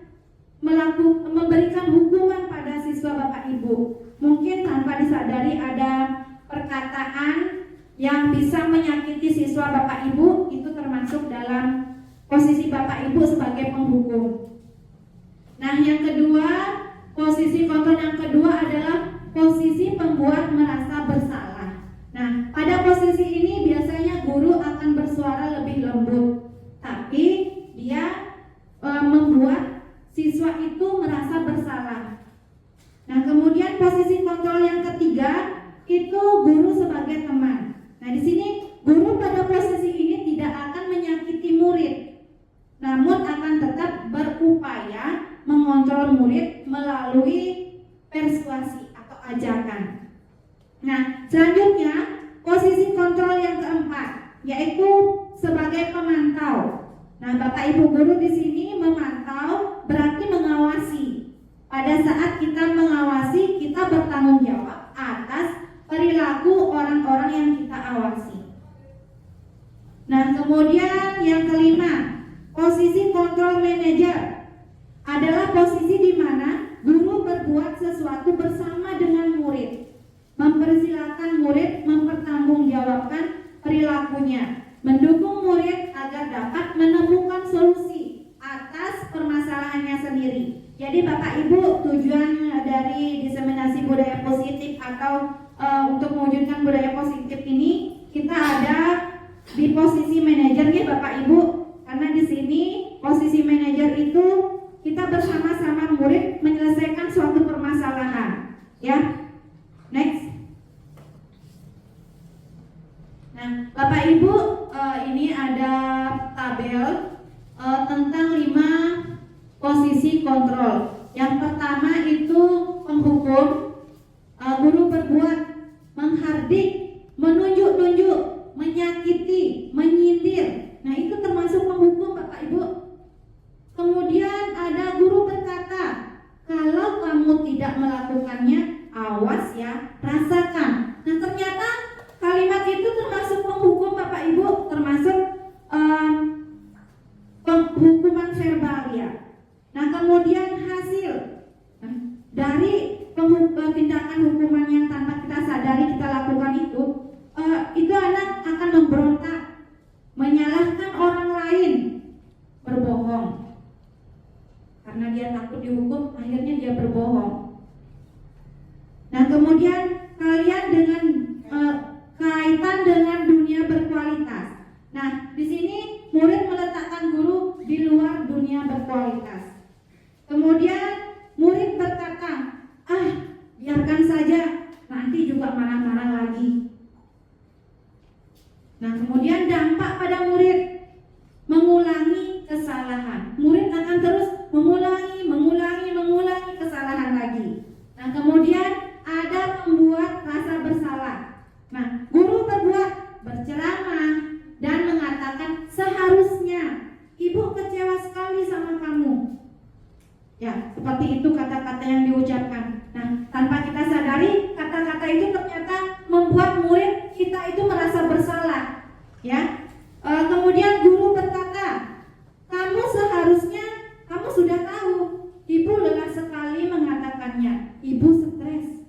memberikan hukuman pada siswa Bapak Ibu. Mungkin tanpa disadari ada perkataan yang bisa menyakiti siswa Bapak Ibu, itu termasuk dalam posisi Bapak Ibu sebagai penghukum. Nah, yang kedua, posisi kontrol yang kedua adalah posisi pembuat merasa bersalah. Nah, pada posisi ini biasanya guru akan bersuara lebih lembut, tapi dia membuat siswa itu merasa bersalah. Nah, kemudian posisi kontrol yang ketiga itu guru sebagai teman. Nah, di sini guru pada posisi ini tidak akan menyakiti murid, namun akan tetap berupaya mengontrol murid melalui persuasi atau ajakan. Nah, selanjutnya posisi kontrol yang keempat yaitu sebagai pemantau. Nah, Bapak Ibu guru di sini memantau berarti mengawasi. Pada saat kita mengawasi, kita bertanggung jawab atas perilaku orang-orang yang kita awasi. Nah, kemudian yang kelima, posisi kontrol manajer adalah posisi di mana guru berbuat sesuatu bersama dengan murid, mempersilahkan murid mempertanggungjawabkan perilakunya, mendukung murid agar dapat menemukan solusi atas permasalahannya sendiri. Jadi Bapak Ibu, tujuan dari diseminasi budaya positif atau untuk mewujudkan budaya positif ini, kita ada di posisi manajer ya Bapak Ibu, karena di sini posisi manajer itu kita bersama-sama murid menyelesaikan suatu permasalahan. Ya, next. Nah, Bapak Ibu, ini ada tabel tentang 5 posisi kontrol. Yang pertama itu penghukum. Guru berbuat menghardik, menunjuk-nunjuk, menyakiti, menyindir. Nah, itu termasuk penghukum Bapak Ibu. Kemudian ada guru berkata, kalau kamu tidak melakukannya, awas ya, rasakan. Nah, ternyata kalimat itu termasuk penghukum Bapak Ibu, termasuk hukuman verbal ya. Nah, kemudian hasil dari tindakan hukuman yang tanpa kita sadari kita lakukan itu anak akan memberontak, menyalahkan orang lain, berbohong. Karena dia takut dihukum, akhirnya dia berbohong. Nah, kemudian kalian dengan kaitan dengan dunia berkualitas. Nah, di sini murid meletakkan guru di luar dunia berkualitas. Kemudian murid berkata, biarkan saja, nanti juga marah-marah lagi. Nah, kemudian dampak pada murid, mengulangi kesalahan. Murid akan terus mengulangi kesalahan lagi. Nah, kemudian ada membuat rasa bersalah. Nah, guru berbuat berceramah dan mengatakan seharusnya, ibu kecewa sekali sama kamu. Ya, seperti itu kata-kata yang diucapkan. Nah, tanpa kita sadari, kata-kata itu ternyata membuat murid kita itu merasa bersalah. Ya, kemudian guru berkata, kamu seharusnya, kamu sudah tahu, ibu lelah sekali mengatakannya, ibu stres.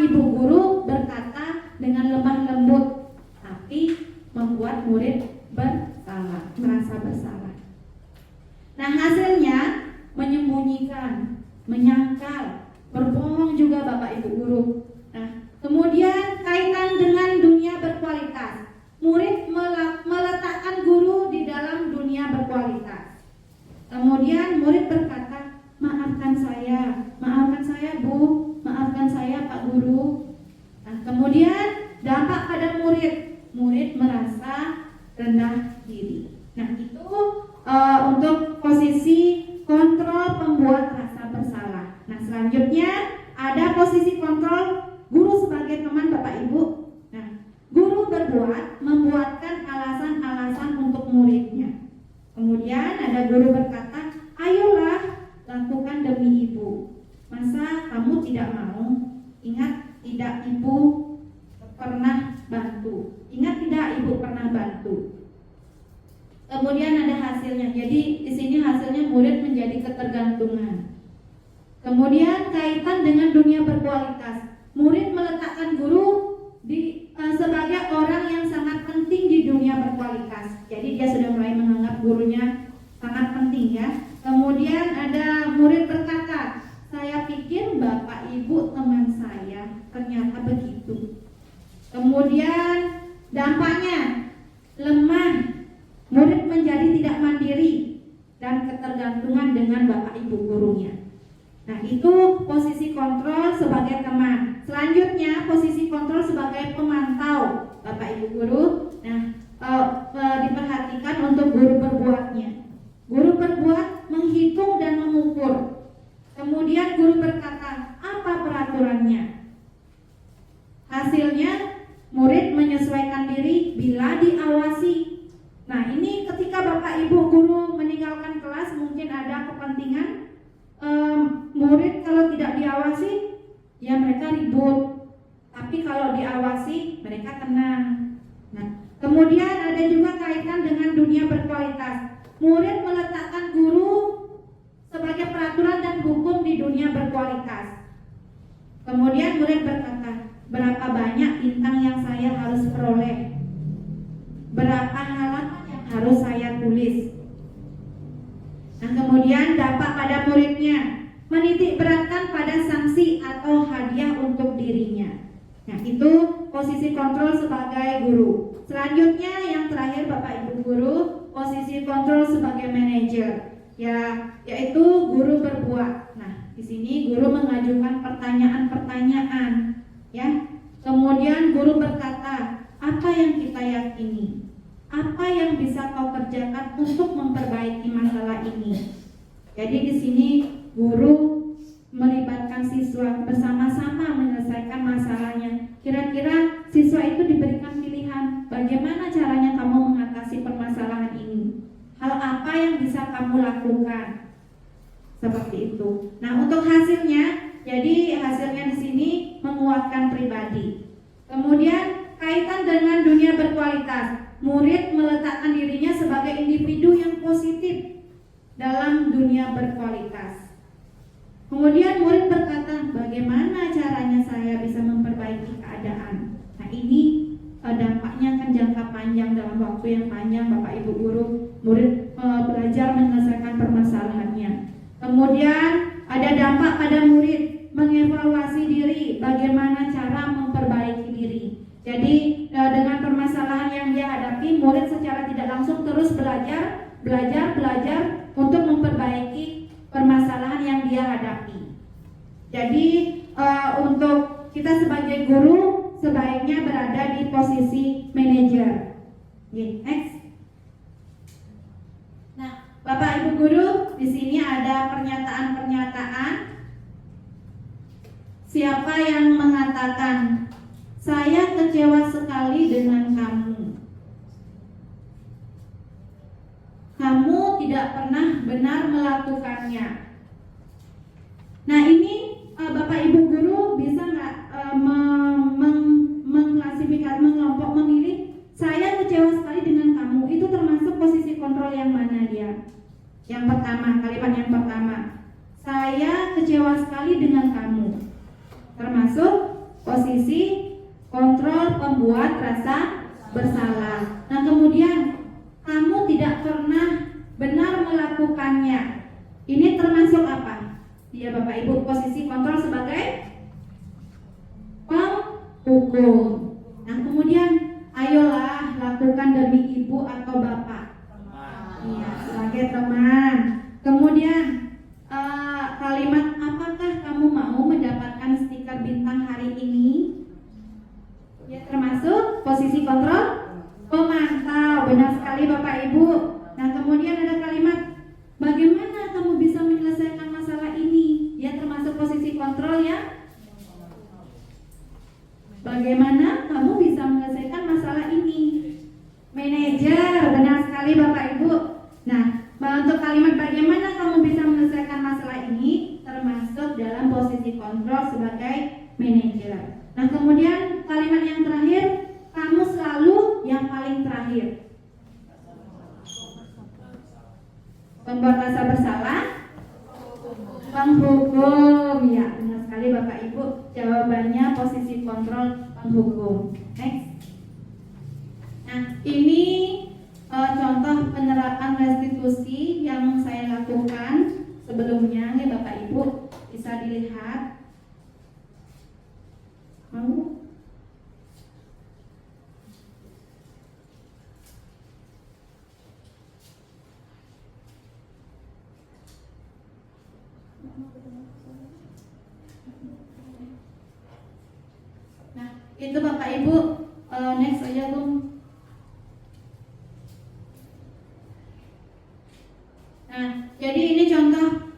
ibu guru berkata dengan lemah lembut, tapi membuat murid bersalah, merasa bersalah. Nah, hasilnya menyembunyikan, menyangkal, berbohong juga Bapak Ibu guru. Nah, kemudian kaitan dengan dunia berkualitas. Murid meletakkan guru di dalam dunia berkualitas. Kemudian murid berkata, maafkan saya Bu, maafkan saya Pak Guru. Nah, kemudian dampak pada murid merasa rendah diri. Nah, itu untuk posisi kontrol pembuat rasa bersalah. Nah, selanjutnya ada posisi kontrol guru sebagai teman Bapak Ibu. Nah, guru membuatkan alasan-alasan untuk muridnya. Kemudian ada guru berkata, ayolah lakukan demi ibu. Masa kamu tidak mau? Ingat tidak ibu pernah bantu. Ingat tidak ibu pernah bantu. Kemudian ada hasilnya. Jadi di sini hasilnya murid menjadi ketergantungan. Kemudian kaitan dengan dunia berkualitas. Murid meletakkan guru sebagai orang yang sangat penting di dunia berkualitas. Jadi dia sudah mulai menganggap gurunya sangat penting ya. Kemudian ada murid berkata, saya pikir Bapak Ibu teman saya, ternyata begitu. Kemudian dampaknya lemah, murid menjadi tidak mandiri dan ketergantungan dengan Bapak Ibu gurunya. Nah, itu posisi kontrol sebagai teman. Selanjutnya posisi kontrol sebagai pemantau Bapak Ibu guru. Nah, diperhatikan untuk guru berbuatnya. Guru berbuat menghitung dan mengukur. Kemudian guru berkata, apa peraturannya? Hasilnya murid menyesuaikan diri bila diawasi. Nah, ini ketika Bapak Ibu guru meninggalkan kelas, mungkin ada kepentingan murid kalau tidak diawasi, ya mereka ribut. Tapi kalau diawasi, mereka tenang. Nah, kemudian ada juga kaitan dengan dunia berkualitas. Murid meletakkan guru sebagai peraturan dan hukum di dunia berkualitas. Kemudian murid berkata, berapa banyak bintang yang saya harus peroleh? Berapa halaman yang harus saya tulis? Nah, kemudian dampak pada muridnya, menitik beratkan pada sanksi atau hadiah untuk dirinya. Nah, itu posisi kontrol sebagai guru. Selanjutnya yang terakhir Bapak Ibu guru, posisi kontrol sebagai manajer, yaitu guru berbuat. Nah, di sini guru mengajukan pertanyaan-pertanyaan, ya. Kemudian guru berkata, apa yang kita yakini? Apa yang bisa kau kerjakan untuk memperbaiki masalah ini? Jadi di sini guru melibatkan siswa bersama-sama menyelesaikan masalahnya. Kira-kira siswa itu diberikan pilihan, bagaimana caranya kamu mengatasi permasalahan ini? Hal apa yang bisa kamu lakukan? Seperti itu. Nah, untuk hasilnya, jadi hasilnya di sini menguatkan pribadi. Kemudian kaitan dengan dunia berkualitas. Murid meletakkan dirinya sebagai individu yang positif dalam dunia berkualitas. Kemudian murid berkata, bagaimana caranya saya bisa memperbaiki keadaan? Nah, ini dampaknya akan jangka panjang, dalam waktu yang panjang Bapak Ibu guru. Murid belajar menyelesaikan permasalahannya. Kemudian ada dampak pada murid mengevaluasi diri, bagaimana cara memperbaiki diri. Jadi dengan permasalahan yang dia hadapi, murid secara tidak langsung terus belajar untuk memperbaiki permasalahan yang dia hadapi. Jadi untuk kita sebagai guru sebaiknya berada di posisi manajer. Next. Nah, Bapak Ibu guru, di sini ada pernyataan-pernyataan. Siapa yang mengatakan, saya kecewa sekali dengan kamu. Kamu tidak pernah benar melakukannya. Nah, ini Bapak Ibu guru bisa nggak mengklasifikasi, mengelompok, memilih saya kecewa sekali dengan kamu, itu termasuk posisi kontrol yang mana dia? Yang pertama, kalimat yang pertama, saya kecewa sekali dengan kamu, termasuk posisi kontrol pembuat rasa bersalah. Nah, kemudian kamu tidak pernah benar melakukannya. Ini termasuk apa? Ya Bapak Ibu, posisi kontrol sebagai penghukum. Nah, kemudian ayolah lakukan demi ibu atau bapak. Iya, sebagai teman. Kemudian kalimat apakah kamu mau mendapatkan stiker bintang hari ini? Ya, termasuk posisi kontrol pemantau. Benar sekali Bapak Ibu. Nah, kemudian ada kalimat bagaimana kamu bisa menyelesaikan masalah ini? Ya, termasuk posisi kontrol ya. Bagaimana kamu bisa menyelesaikan masalah ini? Manajer, benar sekali Bapak Ibu. Nah, untuk kalimat bagaimana kamu bisa menyelesaikan masalah ini termasuk dalam posisi kontrol sebagai manajer. Nah, kemudian kalimat yang terakhir, kamu selalu yang paling terakhir. Pembuat rasa bersalah, penghukum. Ya, benar sekali Bapak Ibu. Jawabannya posisi kontrol penghukum. Next. Nah, ini contoh penerapan restitusi yang saya lakukan sebelumnya, ya Bapak Ibu bisa dilihat. Mau? Nah, itu Bapak Ibu, next aja Bu. Nah, jadi ini contoh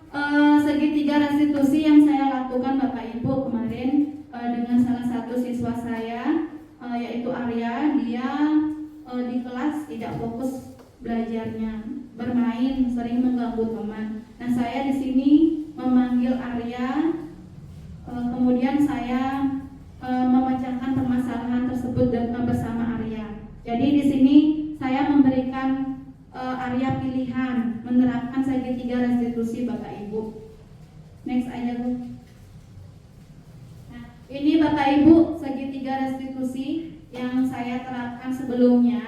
segitiga restitusi yang saya lakukan Bapak Ibu kemarin dengan salah satu siswa saya, yaitu Arya. Dia di kelas tidak fokus belajarnya, bermain, sering mengganggu teman. Nah, saya di sini memanggil Arya, kemudian saya memecahkan permasalahan tersebut bersama Arya. Jadi di sini saya memberikan Arya pilihan menerapkan segitiga restitusi Bapak Ibu. Next aja Bu. Nah, ini Bapak Ibu segitiga restitusi yang saya terapkan sebelumnya.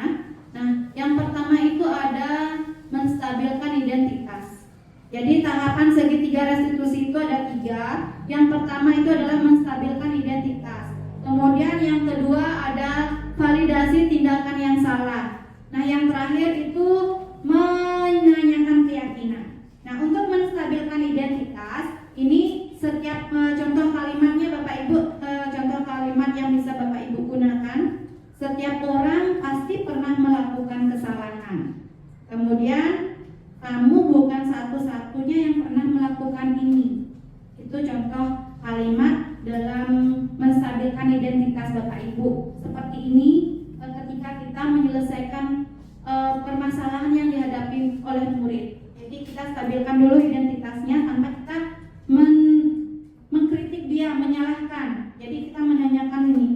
Nah, yang pertama itu ada menstabilkan identitas. Jadi tahapan segitiga restitusi itu ada 3. Yang pertama itu adalah menstabilkan identitas. Kemudian yang kedua ada validasi tindakan yang salah. Nah, yang terakhir itu menanyakan keyakinan. Nah, untuk menstabilkan identitas, ini setiap contoh kalimatnya Bapak Ibu, contoh kalimat yang bisa Bapak Ibu gunakan. Setiap orang pasti pernah melakukan kesalahan. Kemudian kamu bukan satu-satunya yang pernah melakukan ini. Itu contoh kalimat dalam menstabilkan identitas Bapak Ibu. Seperti ini ketika kita menyelesaikan permasalahan yang dihadapi oleh murid. Jadi kita stabilkan dulu identitasnya tanpa kita mengkritik dia, menyalahkan. Jadi kita menanyakan ini,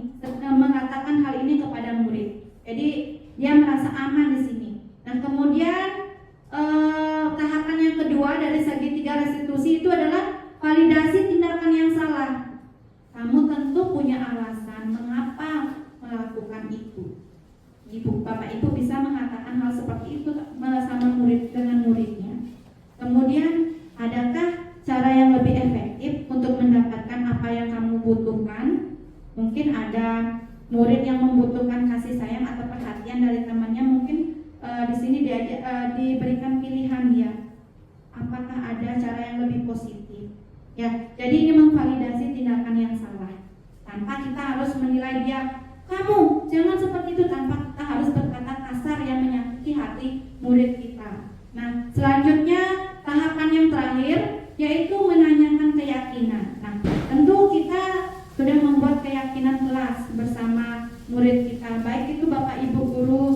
mengatakan hal ini kepada murid. Jadi dia merasa aman di sini. Nah, kemudian tahapan yang kedua dari segitiga restitusi itu adalah validasi tindakan yang salah. Kamu tentu punya alasan mengapa melakukan itu. Ibu, Bapak Ibu bisa mengatakan hal seperti itu sama murid dengan muridnya. Kemudian, adakah cara yang lebih efektif untuk mendapatkan apa yang kamu butuhkan? Mungkin ada murid yang membutuhkan kasih sayang atau perhatian dari temannya. Mungkin di sini diberikan pilihan dia. Apakah ada cara yang lebih positif? Ya, jadi ini memvalidasi tindakan yang salah. Tanpa kita harus menilai dia, kamu jangan seperti itu, tanpa kita harus berkata kasar yang menyakiti hati murid kita. Nah, selanjutnya tahapan yang terakhir yaitu menanyakan keyakinan. Nah, tentu kita sudah membuat keyakinan kelas bersama murid kita. Baik itu Bapak Ibu guru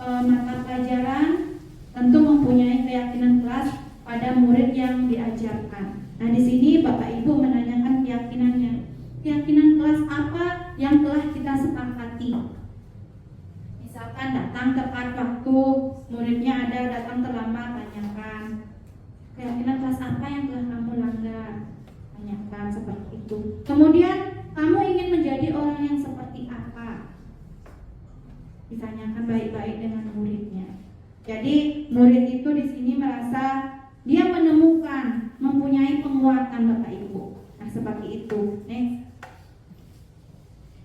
mata pelajaran, tentu mempunyai keyakinan kelas pada murid yang diajarkan. Nah, di sini Bapak Ibu menanyakan keyakinannya. Keyakinan kelas apa yang telah kita sepakati? Misalkan datang tepat waktu, muridnya ada datang terlambat, tanyakan. Keyakinan kelas apa yang telah kamu langgar? Tanyakan seperti itu. Kemudian kamu ingin menjadi orang yang seperti apa? Ditanyakan baik-baik dengan muridnya. Jadi murid itu di sini merasa dia menemukan, mempunyai penguatan Bapak Ibu. Nah seperti itu. Next.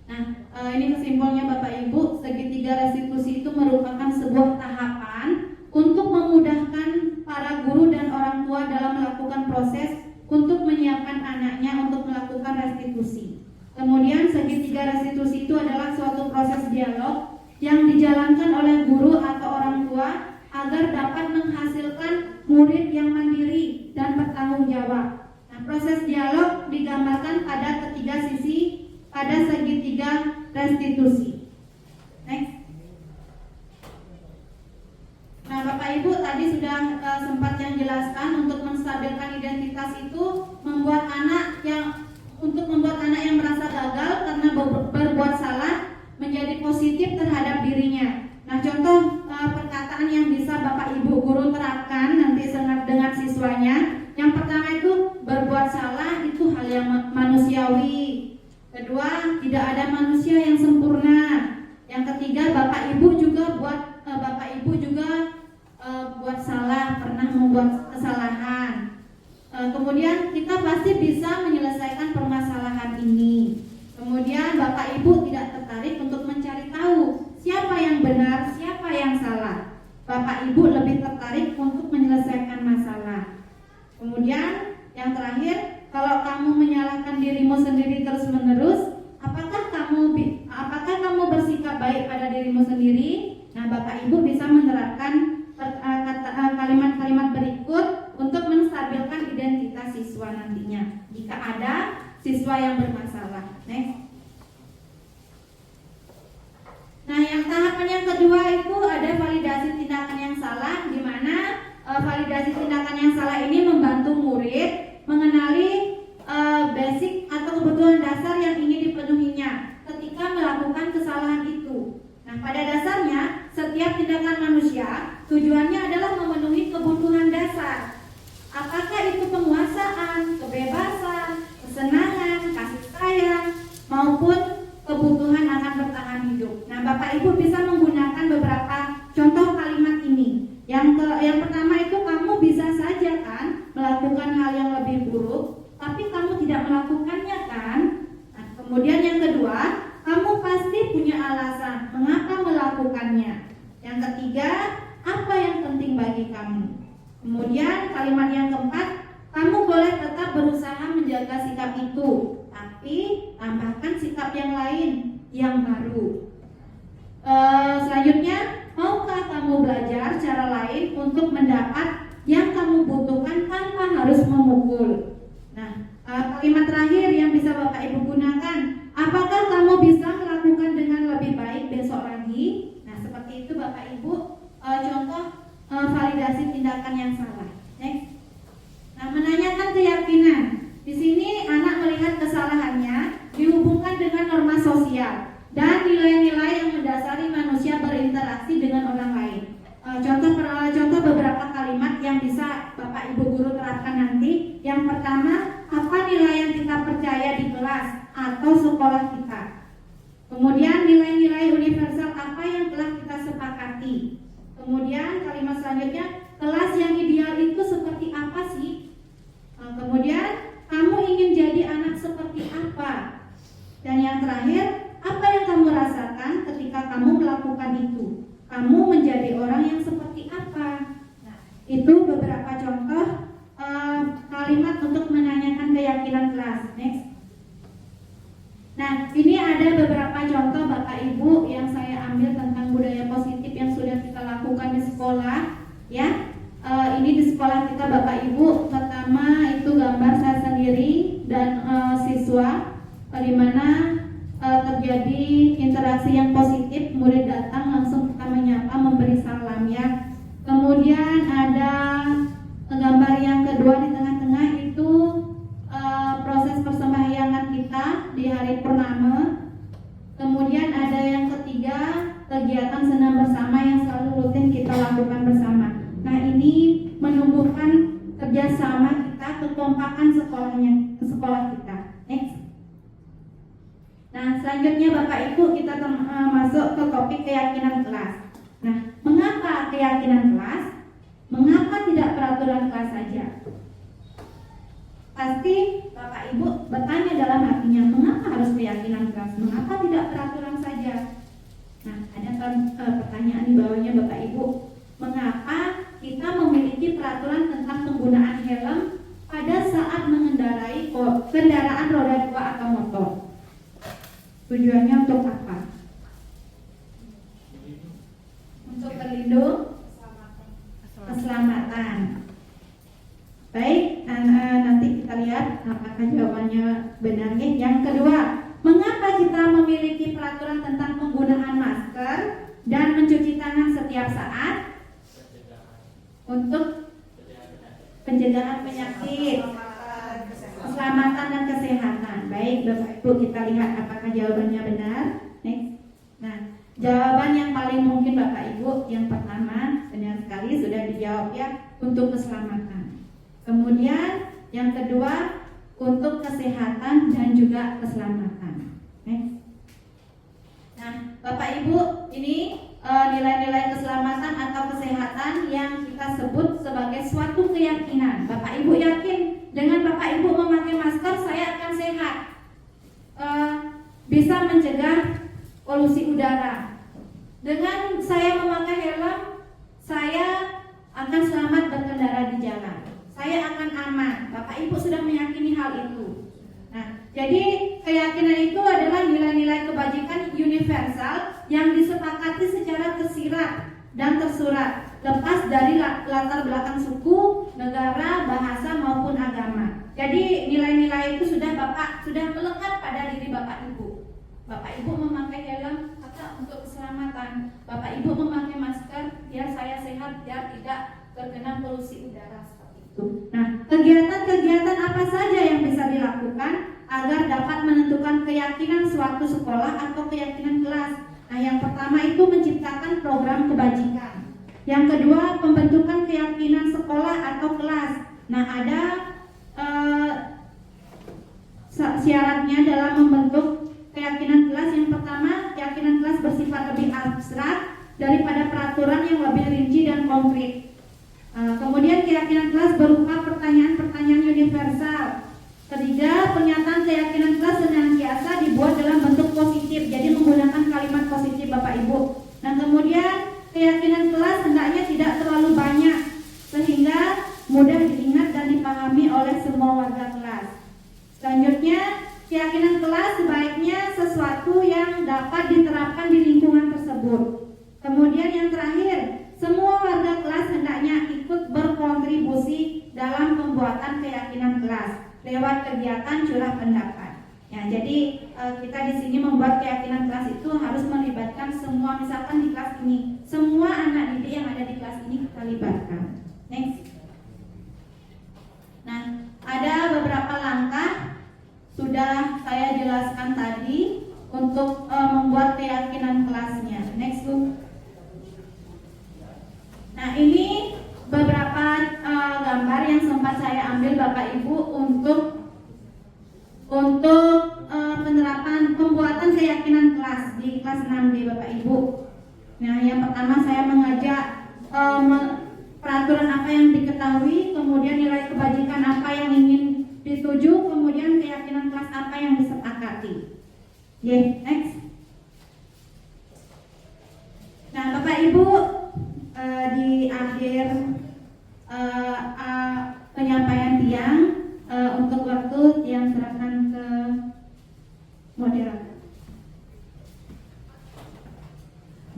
Nah ini kesimpulannya Bapak Ibu, segitiga restitusi itu merupakan sebuah tahapan untuk memudahkan para guru dan orang tua dalam melakukan proses untuk menyiapkan anaknya untuk melakukan restitusi. Kemudian segitiga restitusi itu adalah suatu proses dialog yang dijalankan oleh guru atau orang tua agar dapat menghasilkan murid yang mandiri dan bertanggung jawab. Nah, proses dialog digambarkan pada ketiga sisi pada segitiga restitusi. Next. Nah, Bapak Ibu tadi sudah sempat yang jelaskan untuk menstabilkan identitas itu membuat anak yang merasa gagal karena berbuat salah menjadi positif terhadap dirinya. Nah, contoh perkataan yang bisa Bapak Ibu guru terapkan nanti dengan siswanya. Yang pertama itu berbuat salah itu hal yang manusiawi. Kedua, tidak ada manusia yang sempurna. Yang ketiga, Bapak Ibu juga buat salah, pernah membuat kesalahan. Kemudian kita pasti bisa menyelesaikan permasalahan ini. Kemudian Bapak Ibu tidak tertarik untuk mencari tahu siapa yang benar, siapa yang salah. Bapak Ibu lebih tertarik untuk menyelesaikan masalah. Kemudian yang terakhir, kalau kamu menyalahkan dirimu sendiri terus-menerus, apakah kamu bersikap baik pada dirimu sendiri? Nah, Bapak Ibu bisa menerapkan kalimat-kalimat berikut untuk menstabilkan identitas siswa nantinya jika ada siswa yang bermasalah. Next. Nah, yang tahapan yang kedua itu ada validasi tindakan yang salah, di mana validasi tindakan yang salah ini membantu murid mengenali basic atau kebutuhan dasar yang ingin dipenuhinya ketika melakukan kesalahan itu. Nah, pada dasarnya setiap tindakan manusia tujuannya adalah memenuhi kebutuhan dasar. Apakah itu penguasaan, kebebasan, kesenangan, kasih sayang, maupun kebutuhan akan bertahan hidup. Nah, Bapak Ibu bisa menggunakan beberapa contoh kalimat ini. Yang pertama itu kamu bisa saja kan melakukan hal yang lebih buruk, tapi kamu tidak melakukannya kan? Nah, kemudian yang kedua, kamu pasti punya alasan mengapa melakukannya. Yang ketiga, apa yang penting bagi kamu? Kemudian kalimat yang keempat, kamu boleh tetap berusaha menjaga sikap itu, tapi tambahkan sikap yang lain, yang baru. Selanjutnya, maukah kamu belajar cara lain untuk mendapat yang kamu butuhkan tanpa harus memukul? Nah, kalimat terakhir yang bisa Bapak Ibu gunakan, apakah kamu bisa melakukan dengan lebih baik besok lagi? Nah, seperti itu Bapak Ibu contoh validasi tindakan yang salah. Next. Nah, menanyakan keyakinan. Di sini anak melihat kesalahannya dihubungkan dengan norma sosial dan nilai-nilai yang mendasari manusia berinteraksi dengan orang lain. Contoh beberapa kalimat yang bisa Bapak Ibu guru terapkan nanti. Yang pertama, apa nilai yang kita percaya di kelas atau sekolah kita? Kemudian nilai-nilai universal apa yang telah kita sepakati? Kemudian kalimat selanjutnya, kelas yang ideal itu seperti apa sih? Kemudian kamu ingin jadi anak seperti apa? Dan yang terakhir, apa yang kamu rasakan ketika kamu melakukan itu? Kamu menjadi orang yang seperti apa? Nah, itu beberapa contoh kalimat untuk menanyakan keyakinan kelas. Next. Nah, ini ada beberapa contoh Bapak Ibu yang saya ambil tentang budaya positif yang sudah kita lakukan di sekolah, ya. Ini di sekolah kita Bapak Ibu. Pertama itu gambar saya sendiri dan siswa, di mana terjadi interaksi yang positif, murid datang langsung kita menyapa, memberi salam, ya. Kemudian ada gambar yang kedua di tengah-tengah itu proses persembahyangan kita di hari purnama. Kemudian ada yang ketiga, kegiatan senam bersama yang selalu rutin kita lakukan bersama. Nah, ini menumbuhkan kerjasama kita, kekompakan sekolah kita. Next. selanjutnya Bapak Ibu kita masuk ke topik keyakinan kelas. Nah, mengapa keyakinan kelas? Mengapa tidak peraturan kelas saja? Pasti Bapak Ibu bertanya dalam hatinya, mengapa harus keyakinan kelas? Mengapa tidak peraturan saja? Nah, ada pertanyaan di bawahnya Bapak Ibu. Mengapa kita memiliki peraturan tentang penggunaan helm pada saat mengendarai kendaraan roda 2 atau motor? Tujuannya untuk apa? Untuk berlindung keselamatan. Baik, nanti kita lihat apakah jawabannya benar. Yang kedua, mengapa kita memiliki peraturan tentang penggunaan masker dan mencuci tangan setiap saat? Untuk pencegahan penyakit, keselamatan dan kesehatan. Baik, Bapak Ibu, kita lihat apakah jawabannya benar. Next. Nah, jawaban yang paling mungkin Bapak Ibu yang pertama benar sekali, sudah dijawab ya, untuk keselamatan. Kemudian yang kedua untuk kesehatan dan juga keselamatan. Next. Nah, Bapak Ibu, ini nilai-nilai keselamatan atau kesehatan yang kita sebut sebagai suatu keyakinan. Bapak Ibu yakin dengan Bapak Ibu memakai masker saya akan sehat, bisa mencegah polusi udara. Dengan saya memakai helm, saya akan selamat berkendara di jalan. Saya akan aman. Bapak Ibu sudah meyakini hal itu. Nah, jadi keyakinan itu adalah nilai-nilai kebajikan universal yang disepakati secara tersirat dan tersurat, lepas dari latar belakang suku, negara, bahasa maupun agama. Jadi nilai-nilai itu sudah melekat pada diri Bapak Ibu. Bapak Ibu memakai helm atau untuk keselamatan. Bapak Ibu memakai masker biar saya sehat, biar tidak terkena polusi udara seperti itu. Nah, kegiatan-kegiatan apa saja yang bisa dilakukan agar dapat menentukan keyakinan suatu sekolah atau keyakinan kelas? Nah, yang pertama itu menciptakan program kebajikan. Yang kedua, pembentukan keyakinan sekolah atau kelas. Nah, ada syaratnya dalam membentuk keyakinan kelas. Yang pertama, keyakinan kelas bersifat lebih abstrak daripada peraturan yang lebih rinci dan konkret. Kemudian keyakinan kelas berupa pertanyaan-pertanyaan universal. Ketiga, pernyataan keyakinan kelas senantiasa dibuat dalam bentuk positif, jadi menggunakan kalimat positif Bapak Ibu. Nah, kemudian keyakinan kelas hendaknya tidak terlalu banyak sehingga mudah diingat dan dipahami oleh semua warga kelas. Selanjutnya, keyakinan kelas sebaiknya sesuatu yang dapat diterapkan di lingkungan tersebut. Kemudian yang terakhir, semua warga kelas hendaknya ikut berkontribusi dalam pembuatan keyakinan kelas lewat kegiatan curah pendapat. Ya, jadi kita di sini membuat keyakinan kelas itu harus melibatkan semua, misalkan di kelas ini, semua anak didik yang ada di kelas ini kita libatkan. Next. Nah, ada beberapa langkah sudah saya jelaskan tadi untuk membuat keyakinan kelasnya. Next, Bu. Nah, ini beberapa gambar yang sempat saya ambil Bapak Ibu untuk penerapan pembuatan keyakinan kelas di kelas 6D Bapak Ibu. Nah, yang pertama saya mengajak peraturan apa yang diketahui, kemudian nilai kebajikan apa yang ingin dituju, kemudian keyakinan kelas apa yang disepakati. Next. Nah, Bapak Ibu, di akhir penyampaian tiang untuk waktu yang serahkan ke moderator.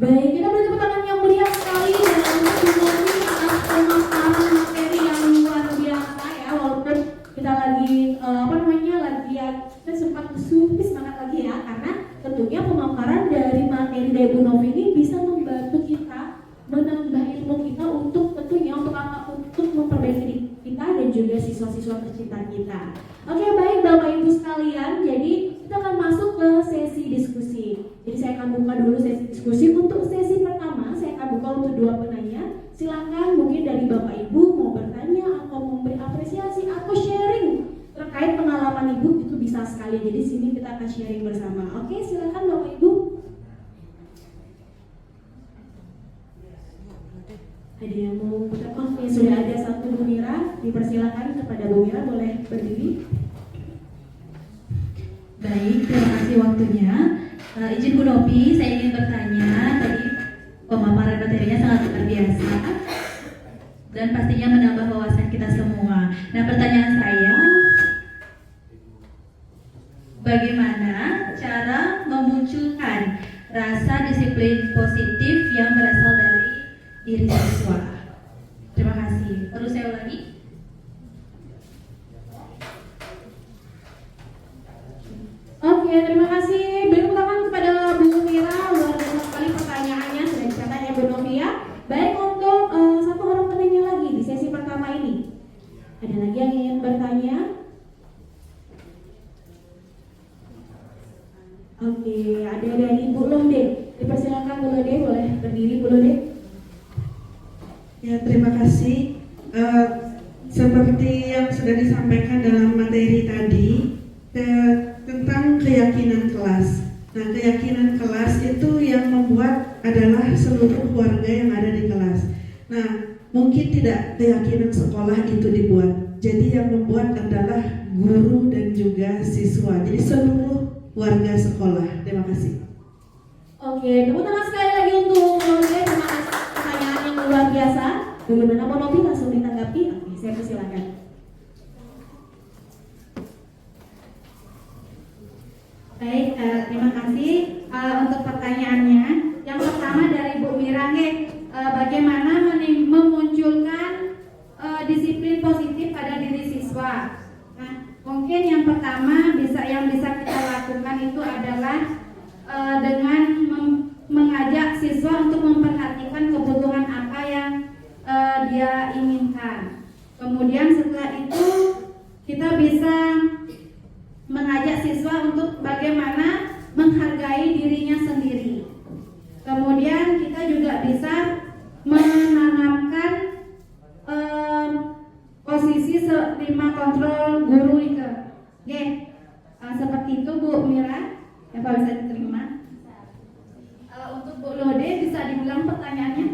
Baik, kita beri tepuk tangan yang meriah sekali dan untuk dimulai atas pemaparan materi yang luar biasa ya, walaupun kita lagi kita sempat kesumpis semangat lagi ya, karena tentunya pemaparan dari materi dari Bu Novi ini bisa membantu kita menambah ilmu kita untuk tentunya untuk apa? Untuk memperbaiki diri kita dan juga siswa-siswa tercinta kita. Oke, baik Bapak Ibu sekalian, jadi kita akan masuk ke sesi diskusi. Jadi saya akan buka dulu sesi diskusi. Untuk sesi pertama saya akan buka untuk 2 penanya. Silakan mungkin dari Bapak Ibu mau bertanya atau memberi apresiasi atau sharing terkait pengalaman Ibu, itu bisa sekali sekali. Jadi sini kita akan sharing bersama. Oke, silakan Bapak Ibu. Ada yang mau putar? Oke, sudah ada satu Bu Mira. Dipersilakan kepada Bu Mira, boleh berdiri. Baik, terima kasih waktunya. Izin Bu Nopi, saya ingin bertanya. Tadi pemaparan materinya sangat luar biasa dan pastinya menambah wawasan kita semua. Nah, pertanyaan saya, bagaimana cara memunculkan rasa disiplin positif yang berasal dari diri siswa? Terima kasih. Perlu saya ulangi? Oke, terima kasih. Beri tepuk tangan kepada Bu Mira. Luar biasa sekali pertanyaannya, sudah dicatat ya Bu Novia. Baik, untuk satu orang penanya lagi di sesi pertama ini. Ada lagi yang ingin bertanya? Oke, ada dari Bu Lode. Dipersilakan Bu Lode, boleh berdiri Bu Lode. Ya, terima kasih. Seperti yang sudah disampaikan dalam materi tadi, tentang keyakinan kelas. Nah, keyakinan kelas itu yang membuat adalah seluruh warga yang ada di kelas. Nah, mungkin tidak keyakinan sekolah itu dibuat. Jadi yang membuat adalah guru dan juga siswa. Jadi seluruh warga sekolah. Terima kasih. Oke, tepuk tangan sekali lagi untuk Bu Lode. Terima kasih pertanyaan yang luar biasa. Bagaimana Bu Novi, langsung ditanggapi? Oke, saya persilakan. Baik, terima kasih untuk pertanyaannya. Yang pertama dari Bu Mira, bagaimana memunculkan disiplin positif pada diri siswa. Nah, mungkin yang pertama yang bisa kita lakukan itu adalah dengan mengajak siswa untuk memperhatikan kebutuhan apa yang dia inginkan. Kemudian setelah itu kita bisa mengajak siswa untuk bagaimana menghargai dirinya sendiri. Kemudian kita juga bisa menanamkan posisi terima kontrol guru itu. Oke, seperti itu Bu Mira, apa bisa diterima? Untuk Bu Lode, bisa diulang pertanyaannya?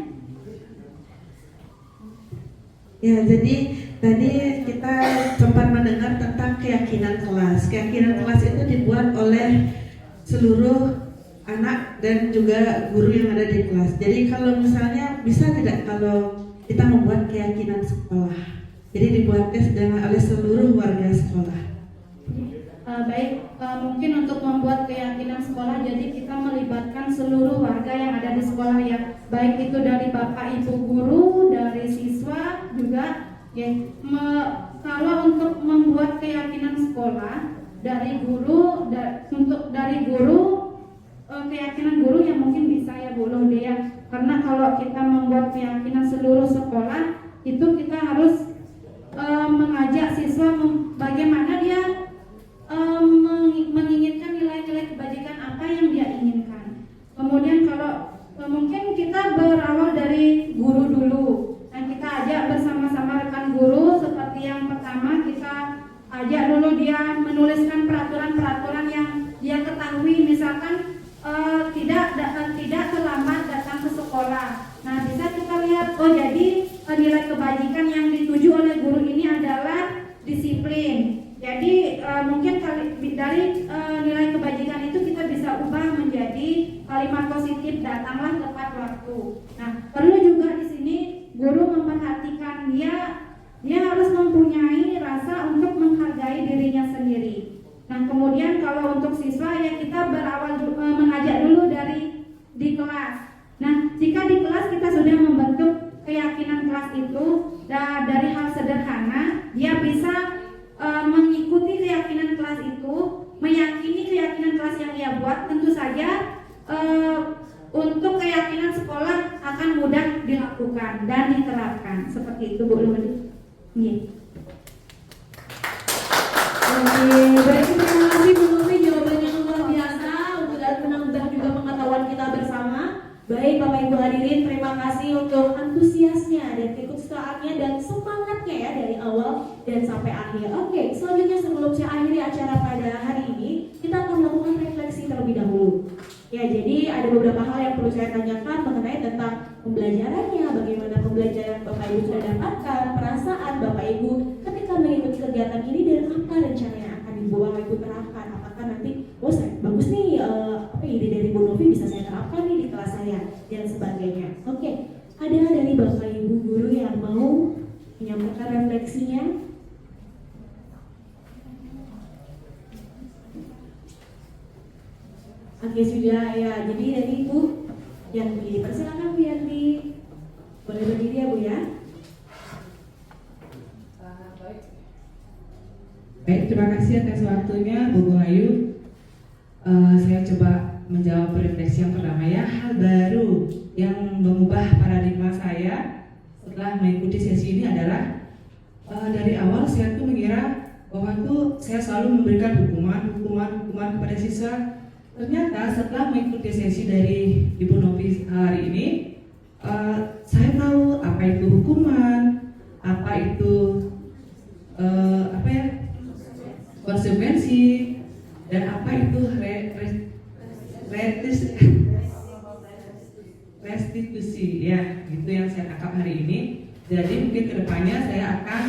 Ya, jadi tadi kita sempat mendengar tentang keyakinan kelas. Keyakinan kelas itu dibuat oleh seluruh anak dan juga guru yang ada di kelas. Jadi kalau misalnya bisa tidak kalau kita membuat keyakinan sekolah, jadi dibuatnya oleh seluruh warga sekolah. Mungkin untuk membuat keyakinan sekolah, jadi kita melibatkan seluruh warga yang ada di sekolah ya, baik itu dari bapak ibu guru, dari siswa juga. Ya, kalau untuk membuat keyakinan sekolah dari guru, keyakinan guru yang mungkin bisa ya Bu Lode ya, karena kalau kita membuat keyakinan seluruh sekolah itu kita harus mengajak siswa bagaimana dia menginginkan nilai-nilai kebajikan apa yang dia inginkan. Kemudian kalau mungkin kita berawal dari guru dulu, dan kita ajak bersama-sama rekan guru. Seperti yang pertama, kita ajak dulu dia menuliskan peraturan-peraturan yang dia ketahui, misalkan tidak terlambat datang ke sekolah. Nah, bisa kita lihat, oh jadi nilai kebajikan yang dituju oleh guru ini adalah disiplin. Jadi mungkin dari nilai kebajikan itu kita bisa ubah menjadi kalimat positif, datanglah tepat waktu. Nah, perlu juga di sini guru memperhatikan dia harus mempunyai rasa untuk menghargai dirinya sendiri. Nah, kemudian kalau untuk siswa ya kita berawal mengajak dulu di kelas. Nah, jika di kelas kita sudah membentuk keyakinan kelas itu dari hal sederhana, dia bisa mengikuti keyakinan kelas itu, meyakini keyakinan kelas yang dia buat. Tentu saja untuk keyakinan sekolah akan mudah dilakukan dan diterapkan. Seperti itu Bu Ludi. Oke, baik, terima kasih Bu Novi, jawabannya luar biasa untuk menambah juga pengetahuan kita bersama. Baik Bapak Ibu hadirin, terima kasih untuk antusiasnya dan keikutsertaannya dan semangatnya ya dari awal dan sampai akhir. Oke, selanjutnya sebelum saya akhiri acara pada hari ini, Ya, jadi ada beberapa hal yang perlu saya tanyakan mengenai tentang pembelajarannya, bagaimana pembelajaran Bapak Ibu sudah dapatkan, perasaan Bapak Ibu ketika mengikuti kegiatan ini, dan apa rencana yang akan Bapak Ibu terapkan. Apakah nanti, oh bagus nih, ide dari Bu Novi bisa saya terapkan nih di kelas saya, dan sebagainya. Oke, ada dari Bapak Ibu guru yang mau menyampaikan refleksinya? Oke, sudah ya. Jadi dari Bu Yanti, persilakan Bu Yanti. Boleh berdiri ya Bu ya. Baik, terima kasih atas waktunya Bu Ayu. Saya coba menjawab refleksi yang pertama ya. Hal baru yang mengubah paradigma saya setelah mengikuti sesi ini adalah dari awal saya tuh mengira bahwa tuh saya selalu memberikan hukuman kepada siswa. Ternyata setelah mengikuti sesi dari Ibu Novi hari ini, saya tahu apa itu hukuman, apa itu konsekuensi, dan apa itu restitusi, ya, gitu yang saya tangkap hari ini. Jadi mungkin kedepannya saya akan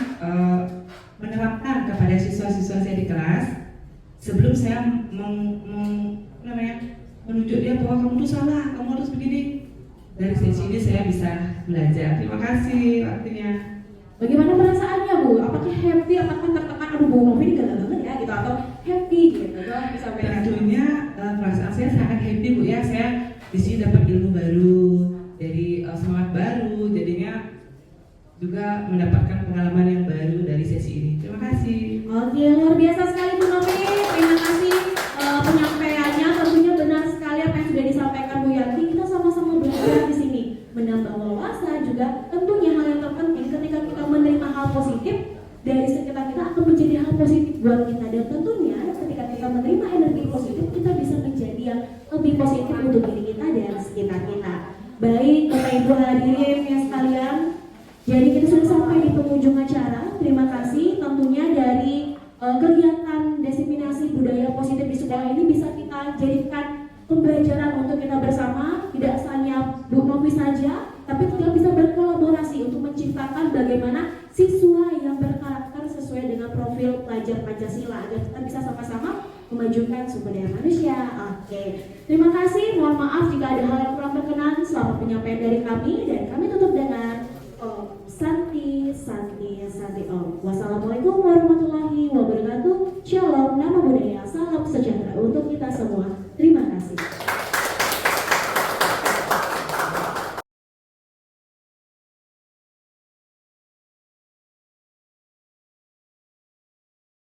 menerapkan kepada siswa-siswa saya di kelas sebelum saya menunjuk dia bahwa kamu tuh salah, kamu harus begini. Dari sesi ini saya bisa belajar. Terima kasih waktunya. Bagaimana perasaannya Bu? Apakah happy? Apakah tertekan? Aduh Bu Novi ini gagal banget ya gitu, atau happy gitu? Tentunya perasaan saya sangat happy Bu ya. Saya di sini dapat ilmu baru, dari semangat baru, jadinya juga mendapatkan pengalaman yang baru dari sesi ini. Terima kasih. Oke, luar biasa sekali Bu Novi. Terima kasih penyampaiannya. Tentunya benar sekali apa yang sudah disampaikan Bu Yanti. Kita sama-sama belajar di sini, menambah wawasan juga. Tentunya hal yang terpenting ketika kita menerima hal positif dari sekitar kita akan menjadi hal positif buat kita, dan tentunya ketika kita menerima energi positif kita bisa menjadi yang lebih positif untuk diri kita dan sekitar kita. Baik Bapak Ibu hadirin yang sekalian, jadi kita sudah sampai di penghujung acara. Terima kasih tentunya dari kegiatan diseminasi budaya positif di sekolah ini bisa kita jadikan pembelajaran untuk kita bersama, tidak hanya Bu Novi saja, tapi kita bisa berkolaborasi untuk menciptakan bagaimana siswa yang berkarakter sesuai dengan profil pelajar Pancasila agar kita bisa sama-sama memajukan sumber daya manusia. Oke, terima kasih. Mohon maaf jika ada hal yang kurang berkenan selama penyampaian dari kami, dan kami tutup dengan Santi. Wassalamualaikum warahmatullahi wabarakatuh. Shalom, nama budaya, salam sejahtera untuk kita semua.